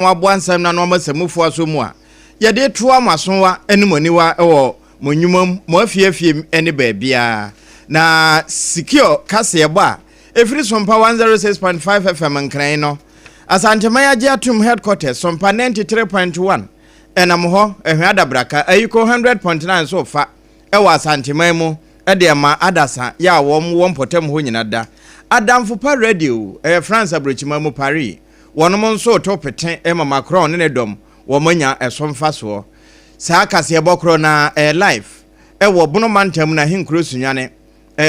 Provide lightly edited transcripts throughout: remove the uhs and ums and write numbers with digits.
waboansam na no masamufu aso mu a ye de to amasowa enimoniwa ewo monyumam mo afiafiem ene baabia na secure kase ba efiri SOMPA 106.5 FM nkran no Asantema ya Jiatum headquarters SOMPA 93.1 enam ho ehwe adabraka ayiko 100.9 so fa ewa Asantema mu edema adasa ya wom potem ho nyina da Adamfo pa radio France abrochima mu Paris wonom nso topeten Macron ne dom womanya esomfa so saa kase bokro na live ewo bono mantam na hinkro sunwane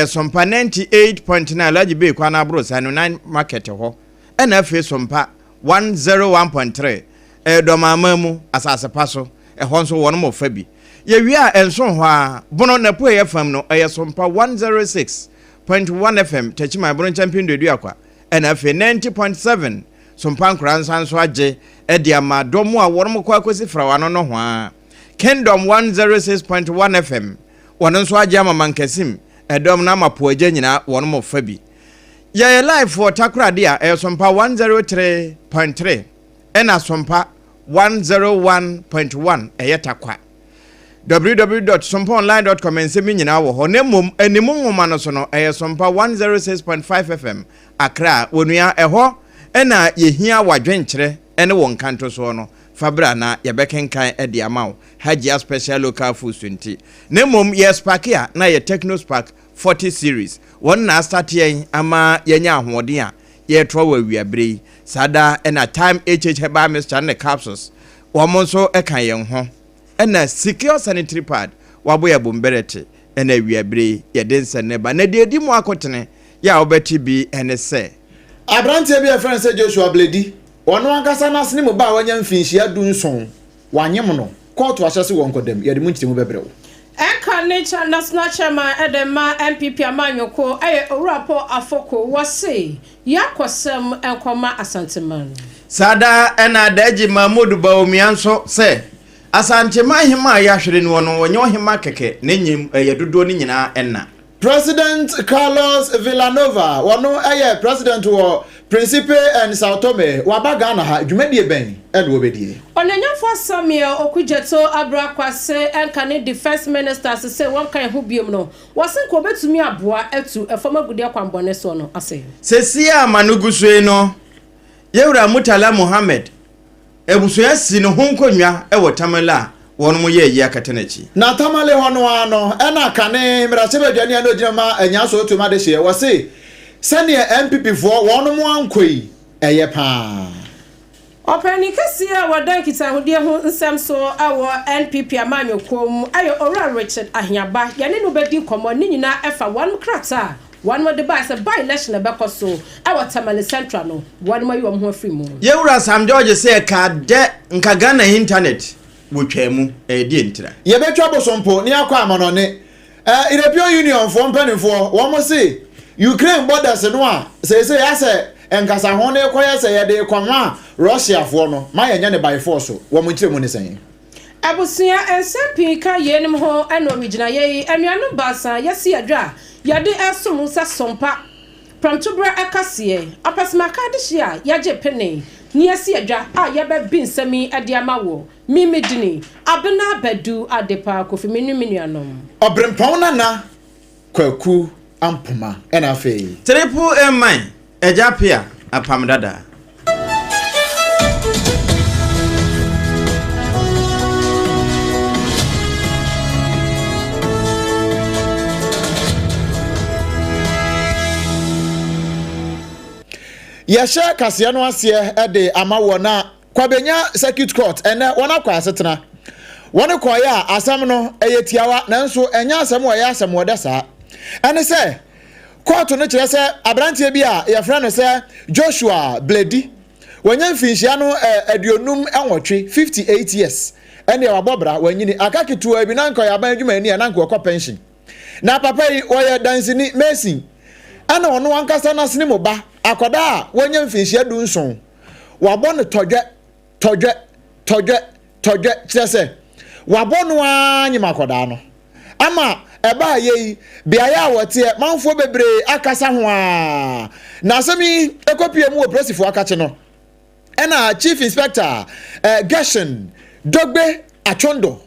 SOMPA 98.9 lajibe kwa na abro sa 9 market ho ena fe SOMPA 101.3 domamamu asase paso honso wonom ofabi ye wi a enso ho a bono na po ye fam no SOMPA 106.1 FM techima bono champion do akwa ena fe 90.7 SOMPA nkransan so age ediama domo a wonom kwa akosi frawano no ho a Kingdom 106.1 FM wonon so age ama mankasim edom na mapo age nyina wonom ofabi ye live for takra dia SOMPA 103.3 ena SOMPA 101.1 eyetakwa www.sompaonline.com ensemi nyina wo ho nemom animum nwoma no so no SOMPA 106.5 FM Accra wonua eho ena yehia wadwenkyere ene won kanto so no fabra na yebekenkan edi amawo Hajia special local food 20 nemom yes pakia na ye Techno Spark 40 series won na start yen ama yenya ahoden a ye tro wa wiabre sada ena time herbal mixture ne capsules womonso ekan yen ho ena secure sanitary pad waboya bomberete ena wiabre ye dense ne ba na de di mu akotene ya obeti bi ene se Abrante bi friend say Joshua Bledi ono ankasa na sene mu ba wanya mfinhia dunson wanyem no court wahyase won kodam ye de mu ntemu bebrewo Eka Nature National Chairman Edema MPP Amanyoko Urapo Afoko wase yakosem enkoma Asanteman Sada ena daji Mahmoud Bawumianso se Asantema hima yahwere no no wonyo hima keke nenyim yedodo ni nyina enna President Carlos Villanova wono president wo Principe and Sao Tome wabaga na ha dwumadie ben ene obedie Onanyafo Samuel Okujeto Abrakwase enkane defense minister se won kan ho biom no wasen ko betumi aboa etu efoma gude akwambone so no ase Sesia manugusue no Yewra Mutala Muhammad ebusuya si no honkonwa ewo Tamala wonmo ye yi akatenachi na Tamale hono ano ena kane mrachebedwane ano gyama anya so to made hye wase sene MPP fo wono ankoi eye pa Openi kasia wadan kitahudie ho nsem so awo NPP Amanyokom ayo Ora Richard Ahiaba yane no bedi komo ni nyina efa one krata one mo de ba se by election bekoso awo Tamale Central no one mo yom ho afri mu Yewra Sam George say ka de nka Ghana internet wotwamu di ntira ye betwa bosompo ni akwa amanone European Union for mpanifo wo mo say Ukraine borders no a say yase enkasa ho ne koye say ye de kwama Russia fo no ma ye nya ne by force wo mo nkire mu ne sen Abusia ensempi ka yenim ho eno original ye anuanu basa yesi adwa yade esum sa SOMPA pramtubra akase apasma kadihia yaje pene ni yesi adwa a yeba binsami ade amawo mimedini abena badu adepa kofimenu menuanom obrempon na kwaku ampoma ena fe triple M ejapia APAM DADAA Yesha kase no ase ede amawo na kwabenya circuit court ene wona kwa asetena wona koya asam no eyetiawa nanso enya asam wo ya asam wo dasa ene se court no kire se abrantie bi a ye frɛ no se Joshua Bledi wanya mfinhia no aduonum enwotwe 58 years ene wabobra wanyini akaketu abi na nkoya ban adwuma ani na nko pension na papa yi woye dansini Mason ana ono wankasa na sene moba akoda wanya mfinhia dunson wabɔ no tɔdwe kyerɛ wabɔ no anyima akoda no ama eba ye bia ya wote manfo bebre akasa ho a na asemi ekopie mu opresifo akache no ena chief inspector Gershon Dogbe Achondo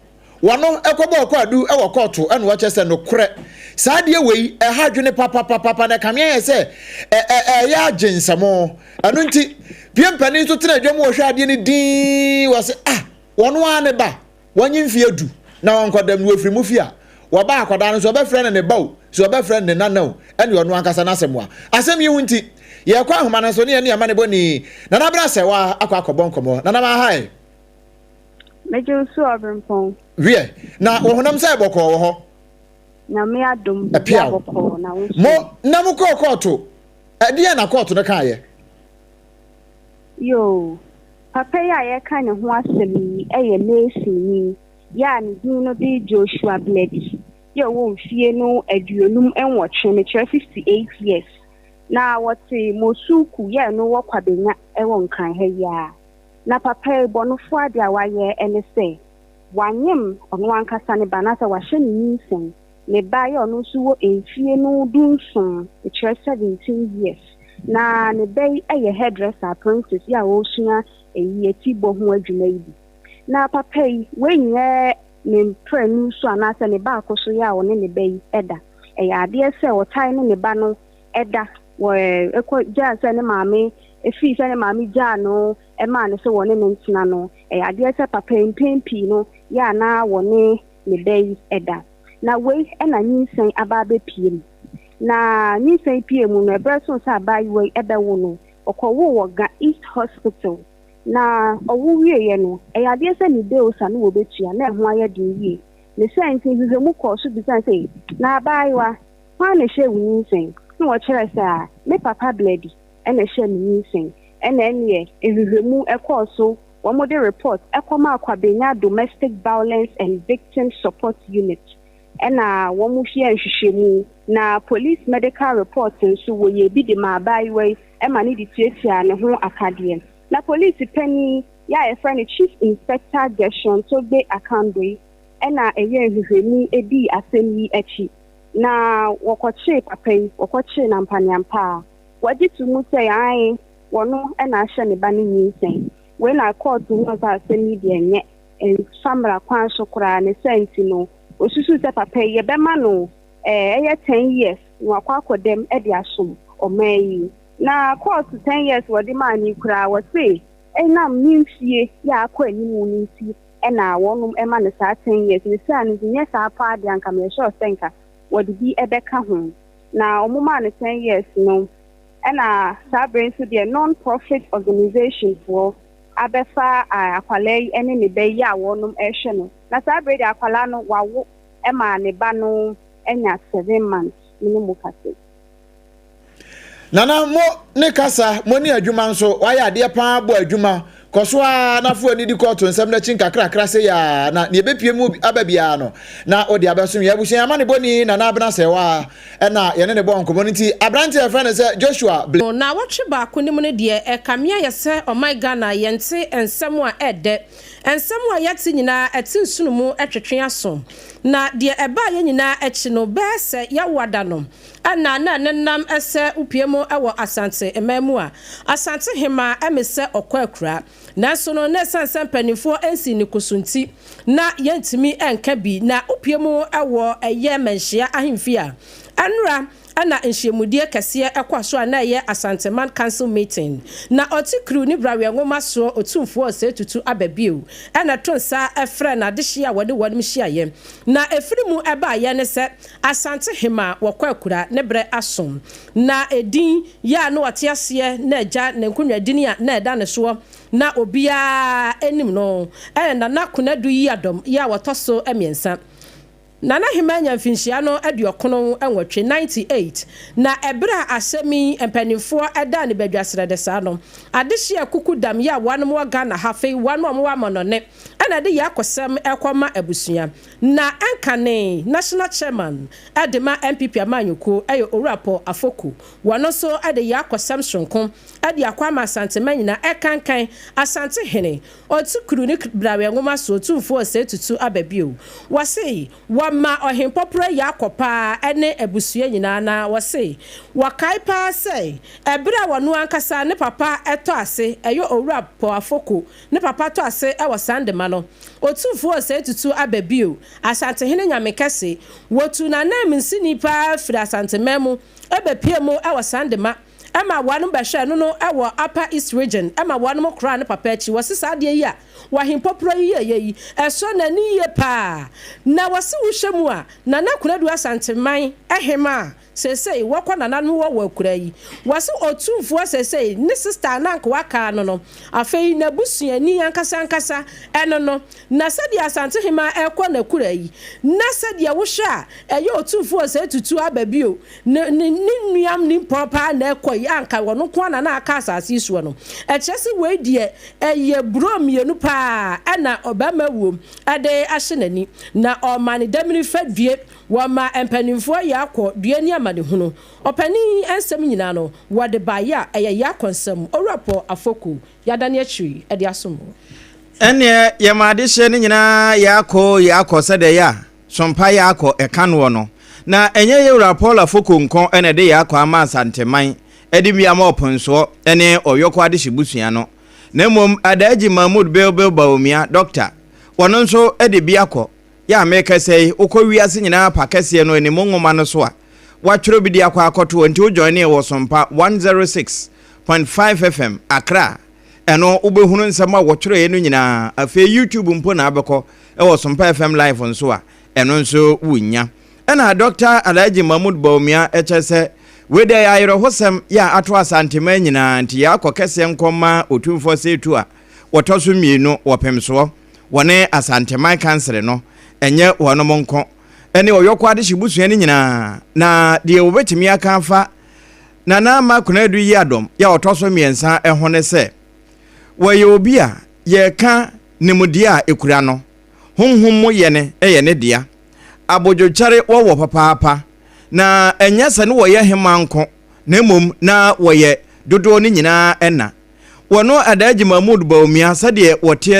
wano ekobo kwadu ewo court ena wo chese no kure saade wei ha dwene papa na kamia se ya agensamo anu nti piempani so tena dwom wo hwa ade ni din wo se wono ane ba wonyi mfie du na wonkodam no afiri mu fia wo ba akoda no so be frɛ ne ba o so be frɛ ne nana ene wono ankasa na asemwa asem yi hunti ye kwa ahoma no so ne ama ne boni na na bra se wa akwa nkomo na ma hai mejo su obrempong wie na wo honam sai bokɔ wo ho na me adom bokɔ na wo mo na mo kɔ kɔɔto ɛdeɛ na kɔɔto no kaayɛ yo papa ya ye kan ne ho asɛm ɛyɛ mesini ya ne din no bi Joshua Bledi ye wo mfie no aduonum enwɔtwe ne 58 years na wote mosuku ye no wokwabenya ɛwɔ nkan ha ya na papa bonofo ade awaye ene se wanyem ono ankasa ne banasa wahye ne nsen ne ba ye ono so wo emfie no dunson e 17 years na ne bay eye hairdresser princess ya wo sua eyeti bo ho adwuma yi na papa yi wenye ne prenu so anasa ne ba akoso ya one ne bay eda ade se wotai ne ba no eda wo ekọ ja se ne maame efi se ne maame ja no e ma ne se wone ne ntina no ade se papa mpempi no ya na wone ne bay eda na we na nyinsen aba be piem na nyinsen piem no ebraso sa abai we ebe wo no okowo wo ga East Hospital na owo wieye no ade se ni de osa no wo betua na ho aye din wie ne sense hwehwemu ko so bi say na abai wa kwa ne hwe nyinsen no wo kire sa me papa Bledi ena hwe nyinsen ena ene hwehwemu ekoso wo mo de report ekoma akwabenya domestic violence and victim support unit ena wo mo hwe nhwehwemu na police medical report nso wo ye bi de ma abai we e ma ne di tietia ne ho akade na police penny ya e friend chief inspector Gershon Dogbe Achondo ena eye nhwehwemu edi asemi echi na wokoche papai wokoche na mpanyampa wajitu mu say ai wono ena ahye ne ba ne nyinsen we na court no za asemi de enye famra kwan so kura ne senti no osusu se papai ye be ma no eye 10 years wakwa kodem e de asom omayi na court 10 years wodi ma ni kura wo say enam nimfie ya akọ animu nti ena wonum ema ne sa 10 years ne sa ne nye sa pa de anka me sure senka wodi bi ebeka ho na omuma ne 10 years no ena sa brain so the non-profit organization for abefa akwalai ene ne be ya wonum ehwe no na sa brain de akwala no wawo ema ne ba no enya 7 months minimum kase nana mo ne kasa mo ni adwuma nso wa ya de pa bo adwuma koso a na fo ani di koto nsem na chin kakra se ya na ne bepie mu ababia no na odi abeso ya busun ya mane boni na abena se wa na ye ne bo community abrante e friend se Joshua na watwe ba konim ne de e kamia ye se o my Ghana yente ensem a ede ensem a yati nyina eti sunumu etwetwe aso na de eba ye nyina echi no be se ya wada no ana na nenam ese upiemu ewo asante emamu a asante hema emese okwakura nanso no na sansan panifo ensi ni kusunti na yentimi enka bi na upiemu ewo eye menhia ahemfia anura ana nhyiemudie kese ekwaso na ye Asanteman council meeting na otikru ni brawe ngoma so otumfo osetutu ababiu ana tonsa efre na dehia wode wodem hyiaye na efirimu eba ye ne se Asante hema wokwakura ne bre asom na edin ya no otiase na agya na nkunwa dini a na eda ne so na obia enim no na nakonadu yi adom ya wotoso emiensa Nana himanya mfinhyia no aduokono enwotwe 98 na ebra asemi empanifo eda ne badwasere de saa no adehia kukudam ya wanom wa Ghana hafe wanom wa monone ana de yakosem ekoma abusua na enkane national chairman adema MPP amanyuko ayo orapo afoku wano so ade yakosem sonko ade akwama Asanteman na ekankan Asante hene otukuru ni brawe ngoma so tumfo se tutu ababio wase wa ma ohempopra yakopa ene ebusua nyina na wo se wakai pa se ebra wonu ankasa ne papa eto ase eyo owura po afoko ne papa to ase e wo sandema no otufu se tutu ababio asante hene nyamekase wotu na nam nsini pa fira asante memu ebepie mu e wo sandema Emma one basha no ewo upper east region Emma one mo kra ne papa echi wasisa de yi a wahim popra yi eso na ni ye pa na wasi wo hwemu a na na kunadu asanteman ehema sesei wakwa na nanu wo wakura yi wasi otumfo sesei ni sister na nka waka no afei na busuani ankasa eno no na sedi asante hema ekọ na kura yi na sedi wo hwa eye otumfo se tutu ababio ni nuam ni papa na ekọ yi anka wono kwa na aka asase isuo no echesi we die eye brom yenu pa na obama wo ade ahyenani na omani demini fadue wama empanimfo yakọ duani amade hunu opani ensem nyina no wode baya eye yakonsem orapo afoko yadane achiri ede asomo ene yamade hye ne nyina yakọ sede ya sompa yakọ ekano no na enye yewra Paul afoko nko ene de yakọ ama asanteman edi miama oponso ene oyoko ade hibusua no na mom adaji Mahmud Belbel Baomia doctor wono nso ede biakọ ya meka sei ukọwiase nyina pakese no ene mongoma no so a watwero bi dia kwa akoto nti o join e wo SOMPA 106.5 FM Accra eno ubehunu nsema watwero ye no nyina afi YouTube mpo na abekọ e wo SOMPA FM live nso a eno nso wunya ena Dr. Alhaji Mahmud Baomia echese wede ya ayro hosem ya ato asantema nyina nti ya akokese nkoma otumfo setu a wotoso mienu wopemso wone asantema kansere no enye wono monko ene oyokwa ade hibusua ni nyina na de obetimi aka afa na ma kunadu yi adom ya otoso miensa ehone se waye obi a ye ka nemudi a ekura no honhom mo ye ne eye ne dia abodwochare wo papa na enye se ne wo ye hemanko na mom na wo ye dodo ni nyina ena wono Adaji Mahmud Baomia sade wote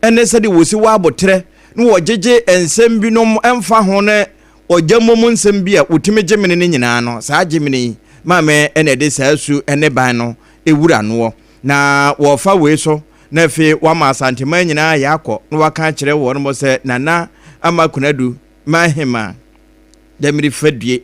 ene sade wosi wa abotre no wojeje ensem bi no emfa ho ne ojammom nsem bi a utime gemene ne nyina no saa gemene mame ene de saasu ene ban no ewura no na wo fa we so na fe wa ma asantema nyina yakọ no waka kire wo no se nana amakunadu mahema demiri fadue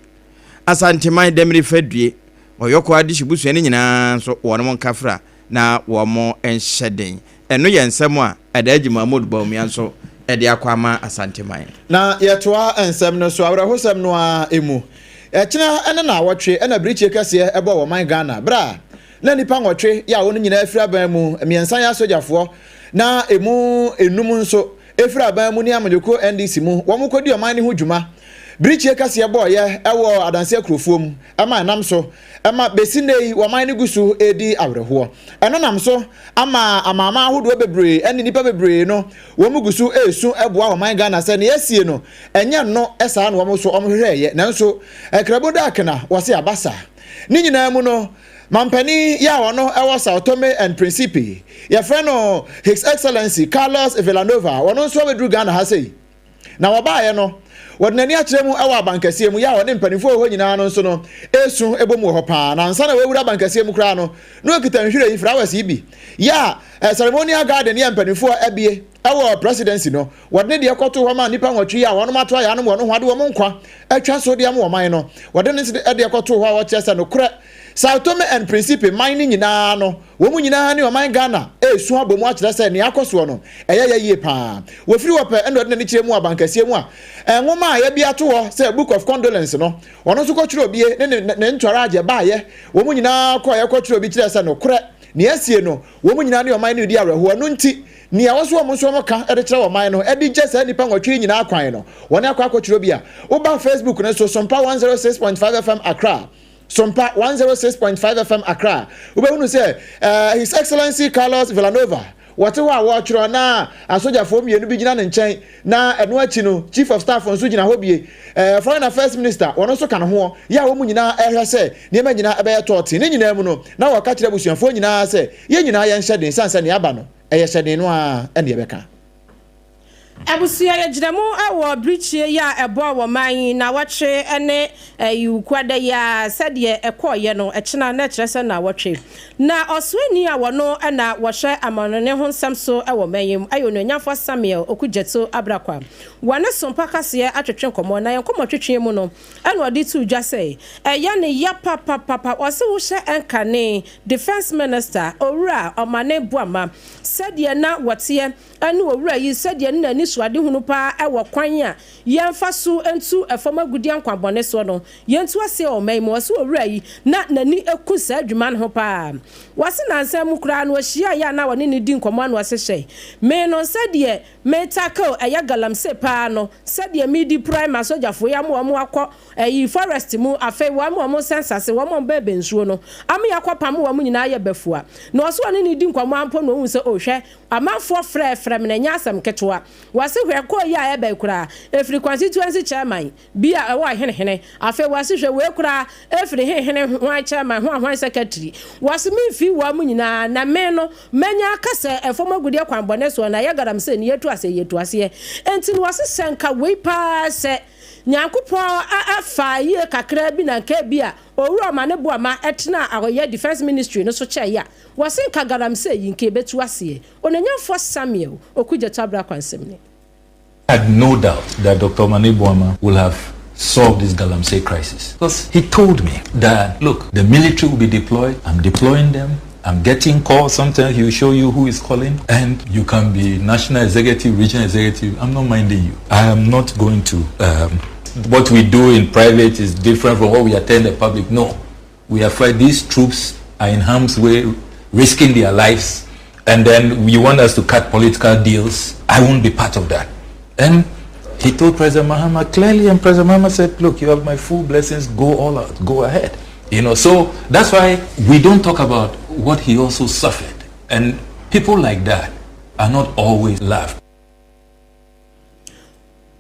asantema demiri fadue oyoko ade hibusua ne nyina so wo no nkafra na wo mo enhyeden eno ye nsem a Adaji Mahmud Baomia so ede akwama asanteman na yetoa ensem no so awrahosem no a emu echina ene na awotwe ena brichi kase ebo wo man Ghana bra na nipa nwotwe ya wo nyina afira ban mu miensan ya sojafo na emu enum nso efira ban mu ni amajoko NDC mu wo mukodi oman ne ho dwuma brichi kase ebo ye ewo adanse akrofuom ama nam so ama besinei woman ne gusu edi awreho eno nam so ama amama ahodo bebre ene nipa bebre no wo mugusu esu eboa woman Ghana se ne yasie no enye no esa no wo so omhwehweye nanso ekrabo akena wose abasa ni nyina mu no mampani ya wono ewo Sao Tome and Principe ya freno His Excellency Carlos Villanova wono so bedru Ghana ha sei na wabaye no wodnani akyeremu ewa abankase mu ya wone mpanifo ho nyina no nso no esu ebomu ho pa na nsa na wewura abankase mu kra no no ekita nhwire yi flowers ibi ya ceremonial garden ya mpanifo ebie ewa presidency no wodne de ekoto ho ma nipa nwatwi ya wono mato ya no wono ho ade wo nkwa atwa so de am wo man no wodne de ekoto ho wo kyesa no kra Sao Tome and Principe mining nyina no wo mu nyina ne o man Ghana esu abomu akyerɛ sɛ ne akoso no ɛyɛ yie pa wo firi wo pɛ ɛno de ne kyerɛ mu abankase mu a enwoma ya bia to ho sɛ book of condolence no ɔno so kɔkyerɛ obi ne ntwara agye baayɛ wo mu nyina kɔ yɛ kɔkyerɛ obi kyerɛ sɛ no korɛ ne asie no wo mu nyina ne o man ne di awerɛho no nti ne a wɔso mo so mo ka ɛde kyerɛ wo man no ɛde gye sɛ nipa nwɔtwe nyina akwan no wɔne akɔkyerɛ obi a wo ba Facebook ne so SOMPA 106.5 FM Accra SOMPA 106.5 FM Accra. Ubehunu say His Excellency Carlos Villanova. Wate wa watchro na asoja fo mienu bi gina ne nkyɛn na ɛno akyi no Chief of Staff nso gina hɔ bie. Foreign Affairs Minister wɔn nso ka ne ho ya wo mu nyina ɛhwɛ sɛ nneɛma nyina ɛbɛyɛ tɔɔte. Ne nyina mu no na wɔka kyerɛ busuafo nyina sɛ yɛn nyina yɛn hyɛ den sansa ne aba no. Ɛyɛ hyɛ den no a ɛne yɛbɛka. Abusia yegyinamu awo brichie ya ebo wo man na watwe ene yukwada ya sade ekoye no ekena na kyerese na watwe na osweni a wono na wohwe amanone ho nsam so ewo mayem ayo no nyafo Samuel Okujeto Abrakwa wane sompa kase atwetwe komo na yenkomo twetwe mu no ene odi tu dwa sei ya ne ya papa ose wo hye enkane defense minister owura omane buama sade na wote ene owura yi sade na ni suade hunu pa ewo kwan a yemfa so entu efoma gudi ankwabone so no yentu ase o mayem ose owura yi na nani eku sa adwuma ho pa wase nansam kura no hia ya na wone ne di nkomo no ase hye me no sade me tackle eya galamse pa no sade me di prime sojafo ya mo akọ forest mu afa wa mo sensase wa mo bebe nsuo no am yakopam wa mo nyina ye befua na oso wone ne di nkomo ampo no hu se ohwe amanfo frɛ me na nya asam ketwa wase hwe ko ya ebe kura efri constituency chairman bia ewo henehene afa wase hwe we kura efri henehene ho chairman ho secretary wase me fi wa mu nyina na me no manya kasa efoma gudi akwanbone so na ye garam se ne yetu ase enti no wase senka we pa se nyankopo afa ye kakra bi na nka bia owura ma ne boama etna awoye defense ministry no so che ya wase nka garam se yinke betu ase onanyafo Samuel Okujeto Abrakwa nsem. I had no doubt that Dr. Mane Boama will have solved this Galamsey crisis. Because he told me that, look, the military will be deployed, I'm deploying them, I'm getting calls, sometimes he will show you who is calling, and you can be national executive, regional executive, I'm not minding you. I am not going to, what we do in private is different from what we attend the public. No, we are afraid these troops are in harm's way, risking their lives, and then you want us to cut political deals. I won't be part of that. And he told President Mahama clearly, and President Mahama said, look, you have my full blessings, go all out, go ahead. You know, so that's why we don't talk about what he also suffered. And people like that are not always loved.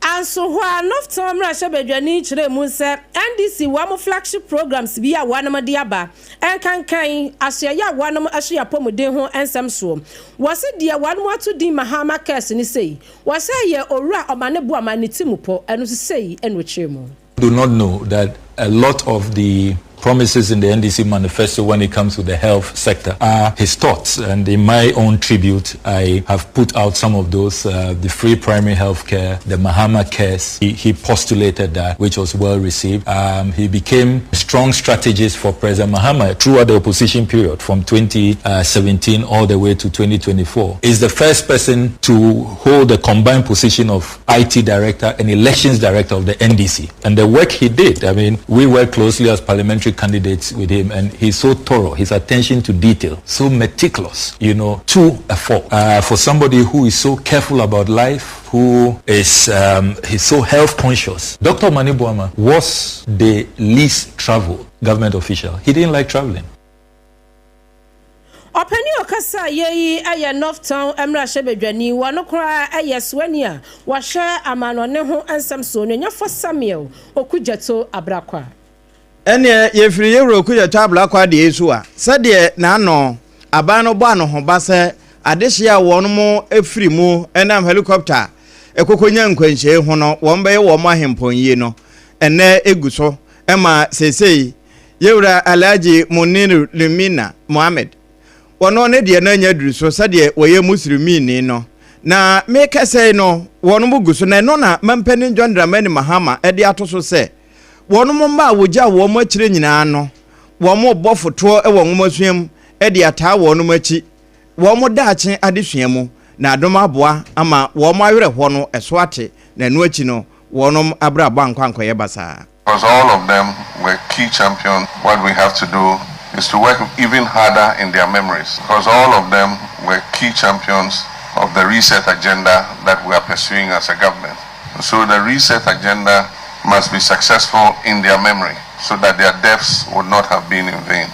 And so wha enough time Russia bedwani kire mu se NDC wa mo flagship programs bi a wanam de aba en kan asya ya wanam ahya pomuden ho ensem so wase de wanam atu din Mahama case ni sei wase ye owura omane bu amane timupo enu sei enu kire mu. Do not know that a lot of the promises in the NDC manifesto when it comes to the health sector are his thoughts, and in my own tribute I have put out some of those, the free primary health care, the Mahama case. He postulated that, which was well received. He became a strong strategist for President Mahama throughout the opposition period from 2017 all the way to 2024. He's the first person to hold the combined position of IT director and elections director of the NDC, and the work he did, I mean, we worked closely as parliamentary candidates with him, and he's so thorough, his attention to detail, so meticulous, you know, to a fault. For somebody who is so careful about life, who is he's so health conscious. Dr. Mane Boama was the least traveled government official. He didn't like traveling. Openi okasa yeyi aye North Town emra shebedwani wano kra aye swania wa hwe amanone ho ansam so nyafo Samuel Okujeto Abrakwa ene yefiri yewro Okujeto Abrakwa de esu a sede na ano aban no bo ano ho ba se adehia wono mo efiri mu enam helicopter ekokonya nkwanhye ho no won be wo mo ahempon no ene eguso ema sesei yewra Alhaji Muniru Limina Mohammed wono ne de na nya duru so sede woye muslimini no na me kase no wono muguso na no na mampani John Dramani Mahama e de atoso se wono mo ma wogya wo mo akire nyina no wo mo bofoto e wo nwomasuam e de ata wono machi wo mo daache adesuamu na adoma aboa ama wo mo awere ho no eso ate na no achi no wono abrabo ankwanko ye basa. Because all of them were key champions. What we have to do is to work even harder in their memories, because all of them were key champions of the reset agenda that we are pursuing as a government. So the reset agenda must be successful in their memory so that their deaths would not have been in vain.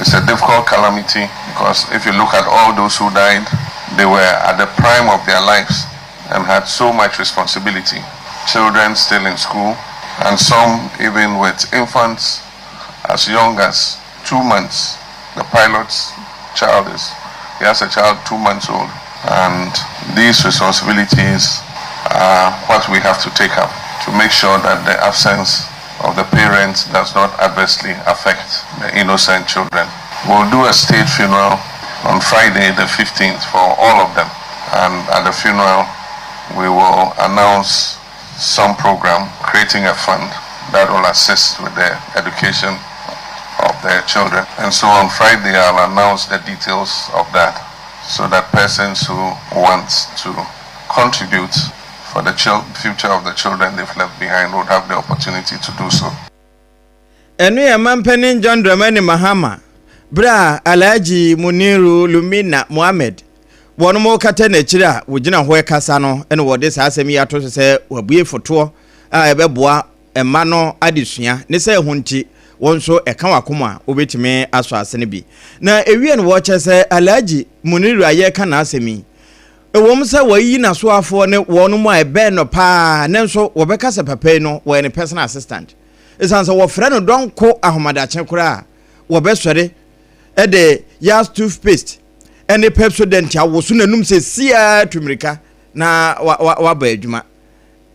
It's a difficult calamity, because if you look at all those who died, they were at the prime of their lives and had so much responsibility. Children still in school, and some even with infants as young as 2 months. The pilot's child he has a child 2 months old, and these responsibilities what we have to take up to make sure that the absence of the parents does not adversely affect the innocent children. We'll do a state funeral on Friday the 15th for all of them, and at the funeral we will announce some program creating a fund that will assist with the education of their children. And so on Friday I'll announce the details of that, so that persons who want to contribute for the future of the children they've left behind would have the opportunity to do so. Enu ya mampeni John Dramani Mahama bra Alhaji Muniru Lumina Mohammed wonu mo kata na chira wogina ho ekasa no ene wode sa asemi ya to se wabue foto a ebeboa ema no adesua ne se ehunti wonso eka wakoma obetime aso asene bi na ewie no wo chese Alhaji Muniru ayeka na asemi ewom se wayi na so afo ne wonu mo ebe no pa ne nso wobeka se papa no wo ne personal assistant esanse wo frɛ no donko ahomadache kura wo besore ede yas toothpaste ene Pepsodent awoso nanum se sia tumirika na wa ba adwuma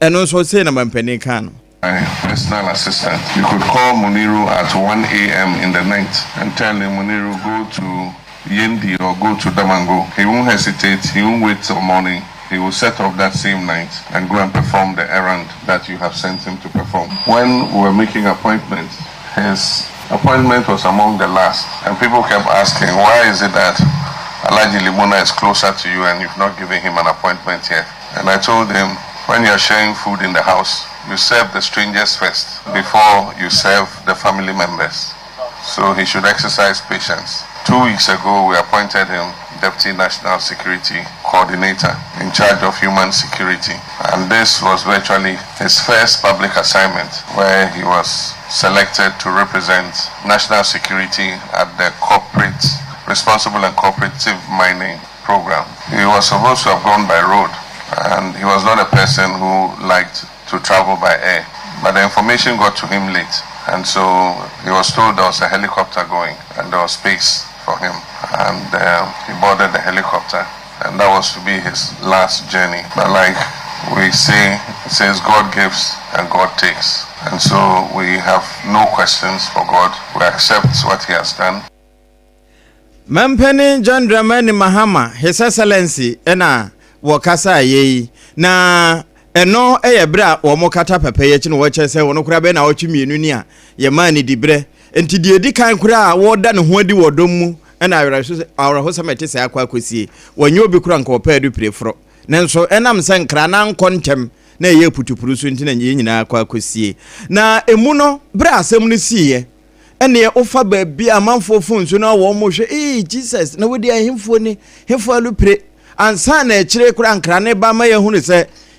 eno nso se na mampani kan no. My personal assistant, you could call Muniru at 1 a.m. in the night and tell him, Muniru, go to Yendi or go to Damango. He won't hesitate, he won't wait till morning. He will set off that same night and go and perform the errand that you have sent him to perform. When we were making appointments, his appointment was among the last, and people kept asking, why is it that Alhaji Limona is closer to you and you've not given him an appointment yet? And I told him, when you're sharing food in the house, you serve the strangers first before you serve the family members. So he should exercise patience. 2 weeks ago, we appointed him Deputy National Security Coordinator in charge of human security. And this was virtually his first public assignment, where he was selected to represent national security at the corporate, responsible and cooperative mining program. He was supposed to have gone by road, and he was not a person who liked to travel by air. But the information got to him late, and so he was told there was a helicopter going and there was space for him, and he boarded the helicopter, and that was to be his last journey. But like we say, it says God gives and God takes, and so we have no questions for God. We accept what he has done. Mampeni John Dramani Mahama, His Excellency ena wakasa yei na eno bra wo kata pepe ye chi no wo chese wo kura be na wo twimienu ni a ye mani dibre enti die di kan kura wo da ne ho adi wo dom mu ena awra ho samete se akwa akosie wonye obi kura nka opa adu prefro nenso enam se nkra na nkontem na ye putupuru so enti na ye nyina akwa akosie na emu no bra asem no siye ene ofa ba bi amanfo fun so na wo mo hwe Jesus na wodi ahemfo ni hefo alu pre ansa na ekire kura nkra ne ba ma ye hunu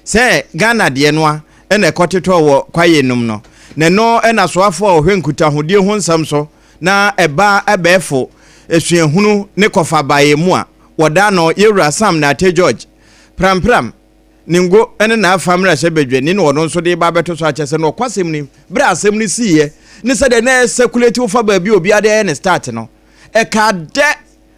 se Ghana de noa ene koteto wo kwaye num no ne no ena soafo ohwenkuta hodie ho nsam so na eba ebefo esuehunu ne kofa baye mu a woda no yewura Sam na te George pram ningo ene na afamra hye bedwe ni no no so de ba beto so akese no kwasem ni bra asem ni siye ni se de na circulate wo fa ba bi obi ade ne start no e ka de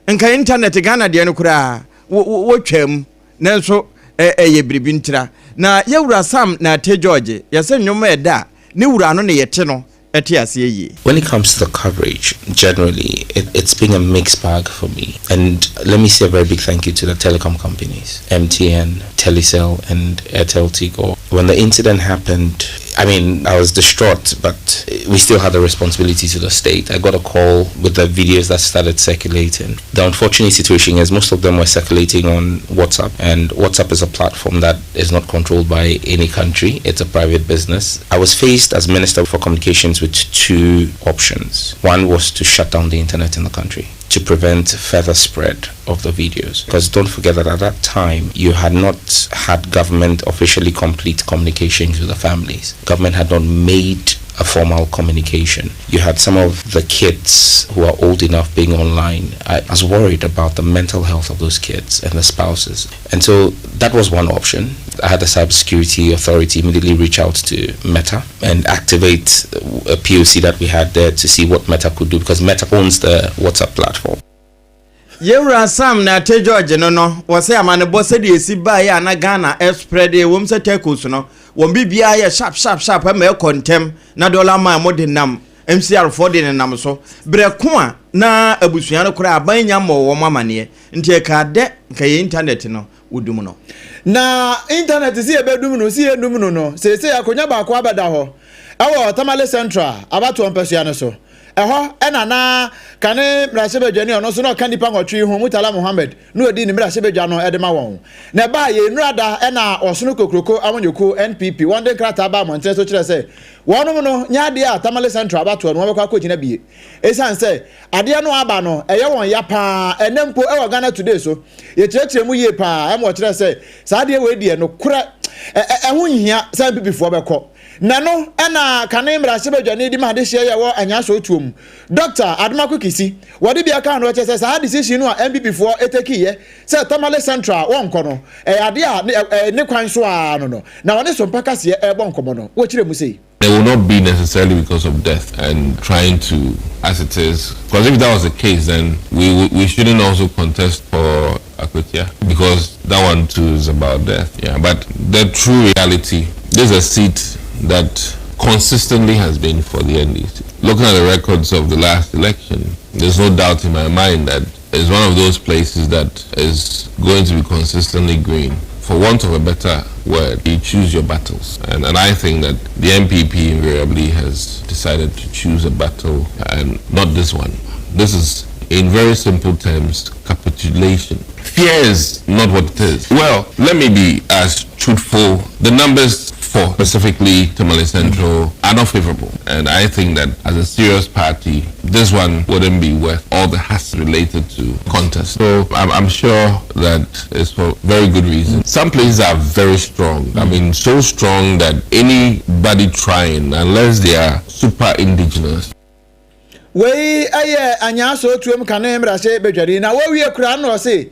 nka internet Ghana de no kura wo twam nenso ye bribintira na yewura Sam na te George yase nyoma eda ni wura no ne yete no ete ase yi. When it comes to the coverage, generally it's been a mixed bag for me, and let me say a very big thank you to the telecom companies, MTN, Telecel and Airtel Tigo. When the incident happened, I mean, I was distraught, but we still had a responsibility to the state. I got a call with the videos that started circulating. The unfortunate situation is most of them were circulating on WhatsApp, and WhatsApp is a platform that is not controlled by any country. It's a private business. I was faced as Minister for Communications with two options. One was to shut down the internet in the country to prevent further spread of the videos. Because don't forget that at that time, you had not had government officially complete communications with the families. Government had not made a formal communication. You had some of the kids who are old enough being online. I was worried about the mental health of those kids and the spouses. And so that was one option. I had the cybersecurity authority immediately reach out to Meta and activate a POC that we had there to see what Meta could do, because Meta owns the WhatsApp platform. Yewra Sam na te George no was say amane bo se de esi ba ya na Ghana spread e wom se tekos no won bibia ye sharp e me contem na dollar man modern nam MCR 40 ne nam so breko a na abusua no kura abanya mo wo mamane nti e ka de ka ye internet no wodum no na internet si ebedum no si endum no se akonya ba ko abeda ho ewo Tamale Central abato mpesua no so eho ena na kane mrasebedwa ni ono so no kanipa ngotwe hu Mutala Muhammad no odi ni mrasebedwa no edema won na ba ye nrada ena osono kokroko amonyoko NPP wonde krata ba monte so kire se wonum no nyaade a Tamale Central abato no wobekwa kogina bie esan se ade no aba no eye won ya pa enempo ewo Ghana today so ye kirekire mu ye pa em wo kire se saade we die no kura ehun hia san NPP fo beko nano ena kane mrasebedwa ni di ma de hye ye wo anya so tuom Dr. Adamako Kisi wodi bia kan no chese sa decision no MPP fo eteki ye se Tamale Central won kono ade a ne kwan so a no na woni so mpaka se e bon komo no wo kire mu sei. It will not be necessarily because of death and trying to, as it is, because if that was the case, then we shouldn't also contest for Akwetia, because that one too is about death. Yeah, but the true reality, there's a seat that consistently has been for the NDC. Looking at the records of the last election, there's no doubt in my mind that it's one of those places that is going to be consistently green. For want of a better word, you choose your battles. And I think that the MPP invariably has decided to choose a battle, and not this one. This is, in very simple terms, capitulation. Fear is not what it is. Well, let me be as truthful. The numbers for specifically Tamale Central are not favorable. And I think that as a serious party, this one wouldn't be worth all the hassle related to contest. So I'm sure that it's for very good reason. Some places are very strong. I mean, so strong that anybody trying, unless they are super indigenous. We aye anya so tuem kane mrase bedwari na wo wie kura no se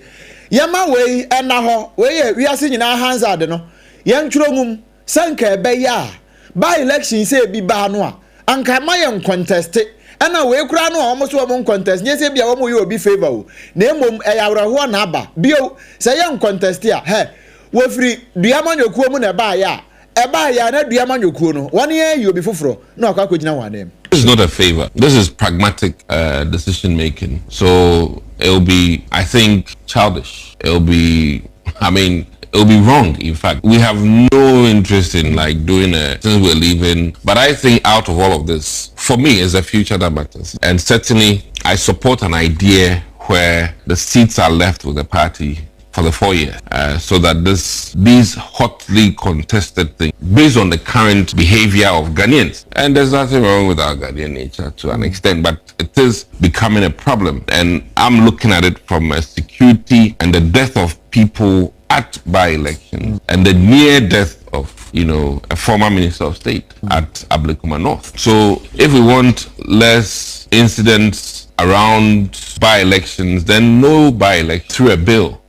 yema we ena ho we wi ase nyina hansard no yen twrongum sanka be ya by election say bi ba no a anka mayen contest ena we kura no omo so omo contest nye se bia omo ye obi favor o na emom eyawreho na aba bio say yen contest ya he wo free duamanyokuo mu na ba ya na duamanyokuo no won ye you obi foforo na akwa kogina wane. This is not a favor. This is pragmatic decision making. So it'll be, I think, childish. It'll be wrong. In fact, we have no interest in like doing it since we're leaving. But I think out of all of this, for me, is a future that matters. And certainly, I support an idea where the seats are left with the party for the 4 years, so that these hotly contested things, based on the current behavior of Ghanaians, and there's nothing wrong with our Ghanaian nature to an extent, but it is becoming a problem, and I'm looking at it from a security and the death of people at by-election and the near death of, a former minister of state at Ablekuma North. So if we want less incidents around by-elections, then no by-election through a bill.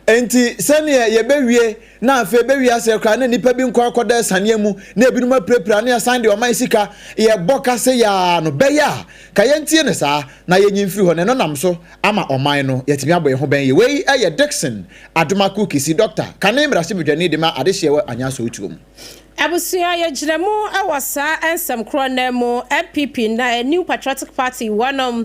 Enti senia ye bewie na afa bewie asekra na nipa bi nkwa akoda sane mu na ebinum aprepra na asan de o man sika ye boka se ya no beya ka ye ntie ne sa na ye nyimfiri ho ne no nam so ama oman no yetimi aboye ho ben ye wei aye Dixon Adamako Kisi doctor kane mrase bedwane de ma adehye wa anya so otuom Abusia ye jiremu awasa ensem krona mu MPP na a New Patriotic Party wanom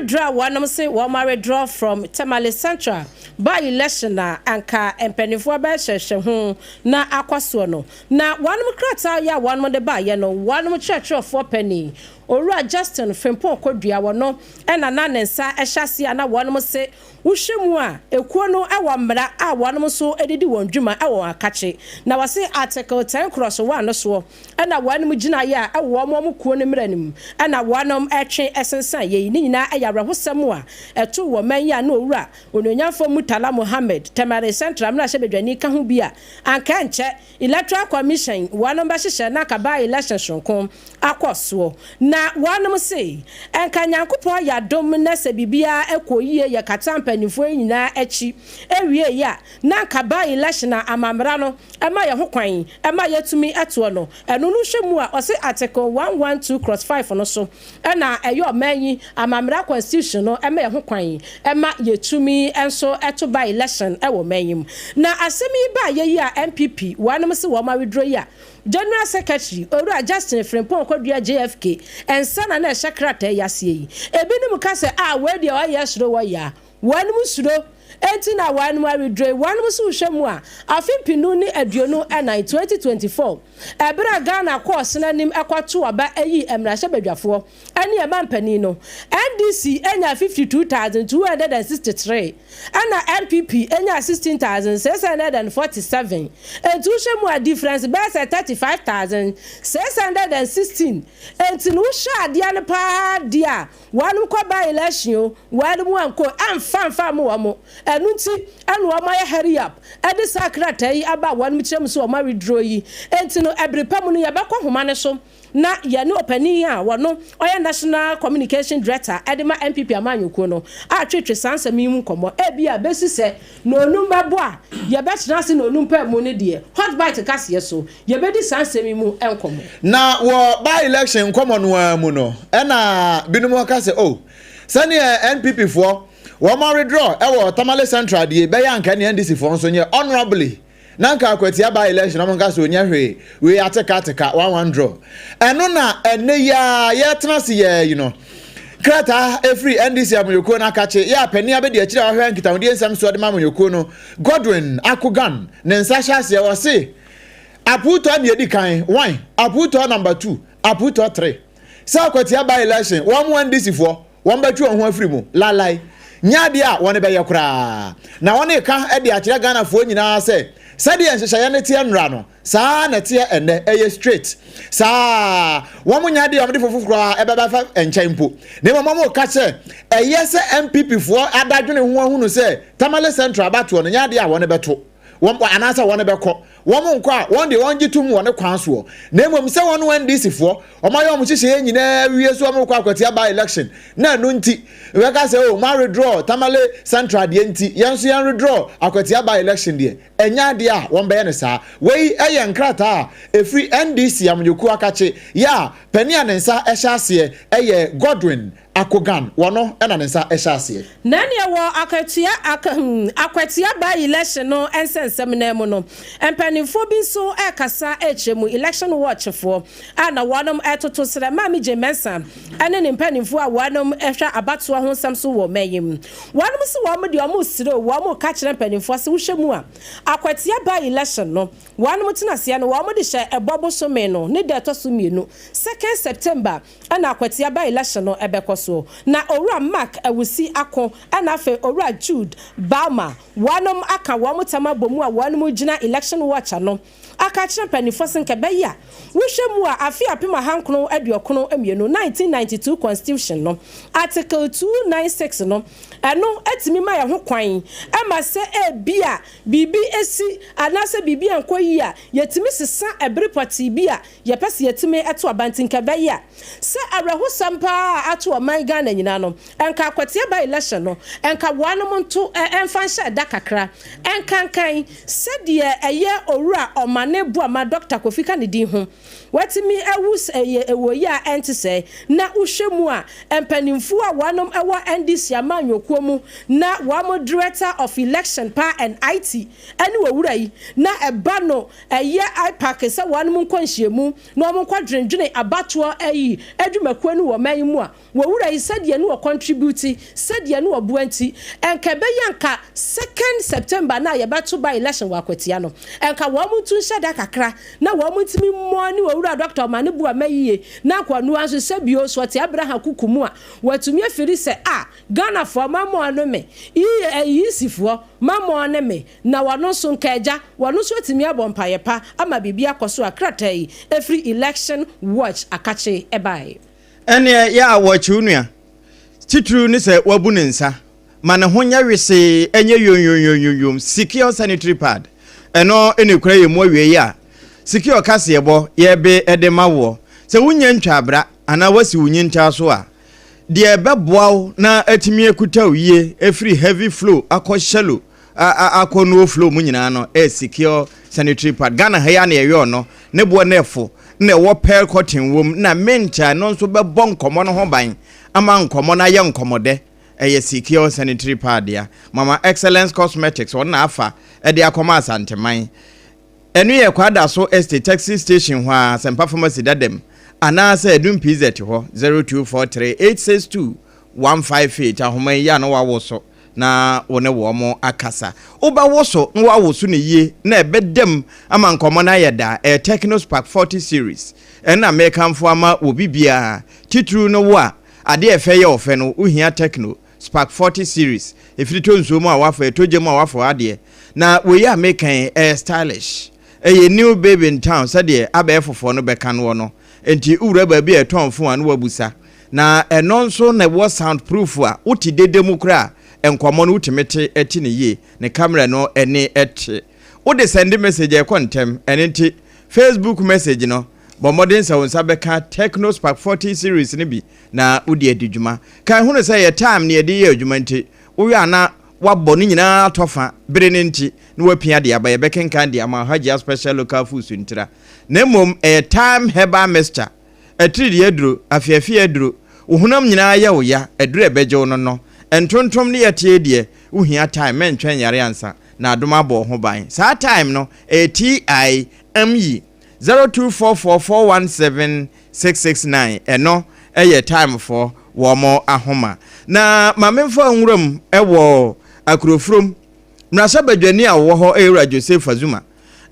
draw wanom say one draw from Tamale Central by election na anka empenifo ba hwehwe ho na akwaso no na wanom krata ya wanom de ba ye no wanom church of 4 penny Owura Justin Frimpong Kodua wono ena na nensa ehwase ana wonom se wohwemu a ekuo no ewo mmra a wonom so edidi wondwuma ewo akache na wase article 10 cross 1 no so ena wonom gina ya ewo mom kuo ne mranim ena wonom etwe esensan ye ni nyina eyawrehosem a eto wo man ya na Owura ononyamfo Mutala Muhammad Tamale Central mra hyebedwani ka ho bia anka nche Electoral Commission wonom ba hyehye na ka ba election shonkon akoso na na wanum say enka nyankopon ya dom na se bibia ekoyie ye katampanifo nyina achi ewie ya na nkaba election amamra no ema ye ho kwan ema yetumi eto no eno no hwemu a ose article 112/5 no so na eyo manyi amamra constitution no ema ye ho kwan ema yetumi enso eto ba election ewo manyim na asemi ba ye yi a MPP wanum se wo ma withdraw ya General Secretary Owura Justin Frimpong Kodua JFK ensana na shakrata yasie yi ebinim ka se we dia wa yesro wa ya wanum suro enti na wanum withdraw wanum so hwemu a afimpinu ni aduonu na 2024 ebra Ghana course na nim ekwato aba ayi emrahye badwafo ene e mampani no NDC enya 52,263 ana MPP enya 16,647 enti hwemu a difference be 35,616 enti no hwa dia ne pa dia wanum ko ba election wanum anko amfa mo wa mo enunti anu o ma ya hurry up edi sakrata yi aba wanum kyerem so o ma withdraw yi enti no ebrepam no yabakọ homa ne so na ye no opani a wono oya National Communication Director edema MPP amanyoko no a twetwe sansami mu komo ebia besi se no onum bebo a ye be kyena se no onum pa mu ne de hot bite kase so ye be di sansami mu enkomo na wo by election komo no mu no na binum ka se sani NPP for wo ma withdraw wo Tamale Central de be yanka ne NDC for nso nye honorably nanka akwati aba election amonka so onya hwe we ateka 1 draw eno na ene ya yetena se ye krata every NDC amyoko na kache ya pani abedi akira wa hwe nkita wodi ensam so de mamyoko no Godwin Akogan ne nsahya se wo se aputo na edi kan 1 aputo number 2 aputo 3 sa akwati aba election wo NDC for wo mbatu ho afiri mu lalai nyade a wone be yekura na wone ka edi akira Ghana fo nyina se sadi enhyehyɛ ne tie nra no saa na tie ene eye straight saa wo mo nyade amde fofoforo ebeba fa enkyempo ne mama ka che eye se MPP fo adadwene ho ahunu se Tamale Central abato no nyade a wone beto won anasa wone bekɔ won nkɔ a won de won gitum wone kwan so na emom se won NDC fo omaye om hyehye nyina wie so omkɔ akwati aba election na no nti we ka se ma withdraw Tamale Central de nti yenso yan withdraw akwati aba election de enya de a won be ne saa wei eye nkrata efri NDC amyoku akache ya pani anensa ehyase eye Godwin Akogan wono ena nensa ehyase nani wo akwatia ba election no ensensem na mu no empanifo bi so ekasa echemu election watch for ana wonom etoto sere mami jemensa ene ne empanifo a wonom ehwa abato ho nsam so wo mayim wonom so wo de omo sire wo mo ka kire empanifo se wohwemu a akwatia ba election no wonom tenase no wo mo de hye ebobo so me no ne de to so mienu 2nd September ana akwatia ba election no ebekoso na Owura Mark awusi ako ana afa Owura Jude Bama wanom aka womutama bomu a wanom gina election watcher no aka kire panifo senke be ya wohwemu a afi apema hankono aduokono amienu 1992 constitution no article 296 no eno etimi ma ye ho kwan ama se bia bibi esi anase bibi ankoyi a yetimi sesa every party bia ye pese yetimi eto abantinka be ya se areho sampa ato oman Ghana nyina no enka akwati ba election no enka wanom nto enfan da kakra enkankan se de eye Owura omane buama Dr. Kofika ne din ho watimi awus ewoyi a enti se na uhwemu a empanimfu a wanom ewo NDC amanyoko mu na wamo director of election pa and IT ene Owura yi na eba no eye IPAC se wanom nkwanhyiemu na omo kwadwendwene abato ayi adwumakuo no wo man mu a Owura yi sadia no contribute sadia no obuanti enka be yanka 2nd September na yebato ba election wakwatia no enka wamo tun hyada kakra na wamo ntimi mo ni Owura Dr. Mane bua mayiye na kwanu anso sebio so te Abraham kukumu a watumi afiri se Ghana for mamo anome yisifo mamo aneme na wano so nkaja wano so atimi abompaye pa ama bibia koso akrata yi every election watch akache ebai ene ya awachunua titru ni se wabu ne nsa mane honya wese enye yoyoyoyom secure sanitary pad eno ene kura ye mo wie ya secure kase yebo ye be edema wo se wunye ntwabra ana wasi wunyinta so a de beboaw na atimi ekuta wiye every heavy flow akọ shallow akọ no flow mu nyina no secure sanitary pad Ghana ha ya na ewe no ne bo na efo na wo pearl cotton wom na menta no so bebọ nkomo no ho ban ama nkomo na ye nkomode secure sanitary pad ya Mama Excellence Cosmetics na afa de akoma asanteman enu ye kwada so estate taxi station hwa SOMPA pharmacy dadem anasa edum PZ ho 0243862158 ahoma ya no wawoso na wone wo mo akasa oba woso no wawoso ne yie na ebedem ama nkomo na yeda Techno Spark 40 series na American fo ama obi bia titru no wa ade efe ye ofe no uhia Techno Spark 40 series ifrito nsomo a wafo etojemu a wafo ade na we ya American stylish a new baby in town said ye abefofo no beka no no enti ura ba bi etonfo anu wabusa na enon so na was soundproof a uti dedemu kra enkomo no utimete eti ne ye ne camera no ene eti wo de send message e kontem enti Facebook message no bo modern sa wonsa beka Techno Spark 40 series ne bi na udi adijuma kan hunu say ye time ne ye ye adjuma nti wo wi ana wabọ ni nyina tofa bere ne nti ne wapia de aba ye bekenkan de ama Hajia special local foods ntira na mom time herbal mixture atiri eduro afiafia eduro ohunam nyina ya wo ya eduro ebeje no no entontom ne yetie de uhia time mentwen yare ansa na adoma bo ho ban sa time no TIME 0244417669 eno eye time for womo ahoma na mamemfa nwuram ewo akrofrom mrasa badwani a wo ho Ewura Joseph Azuma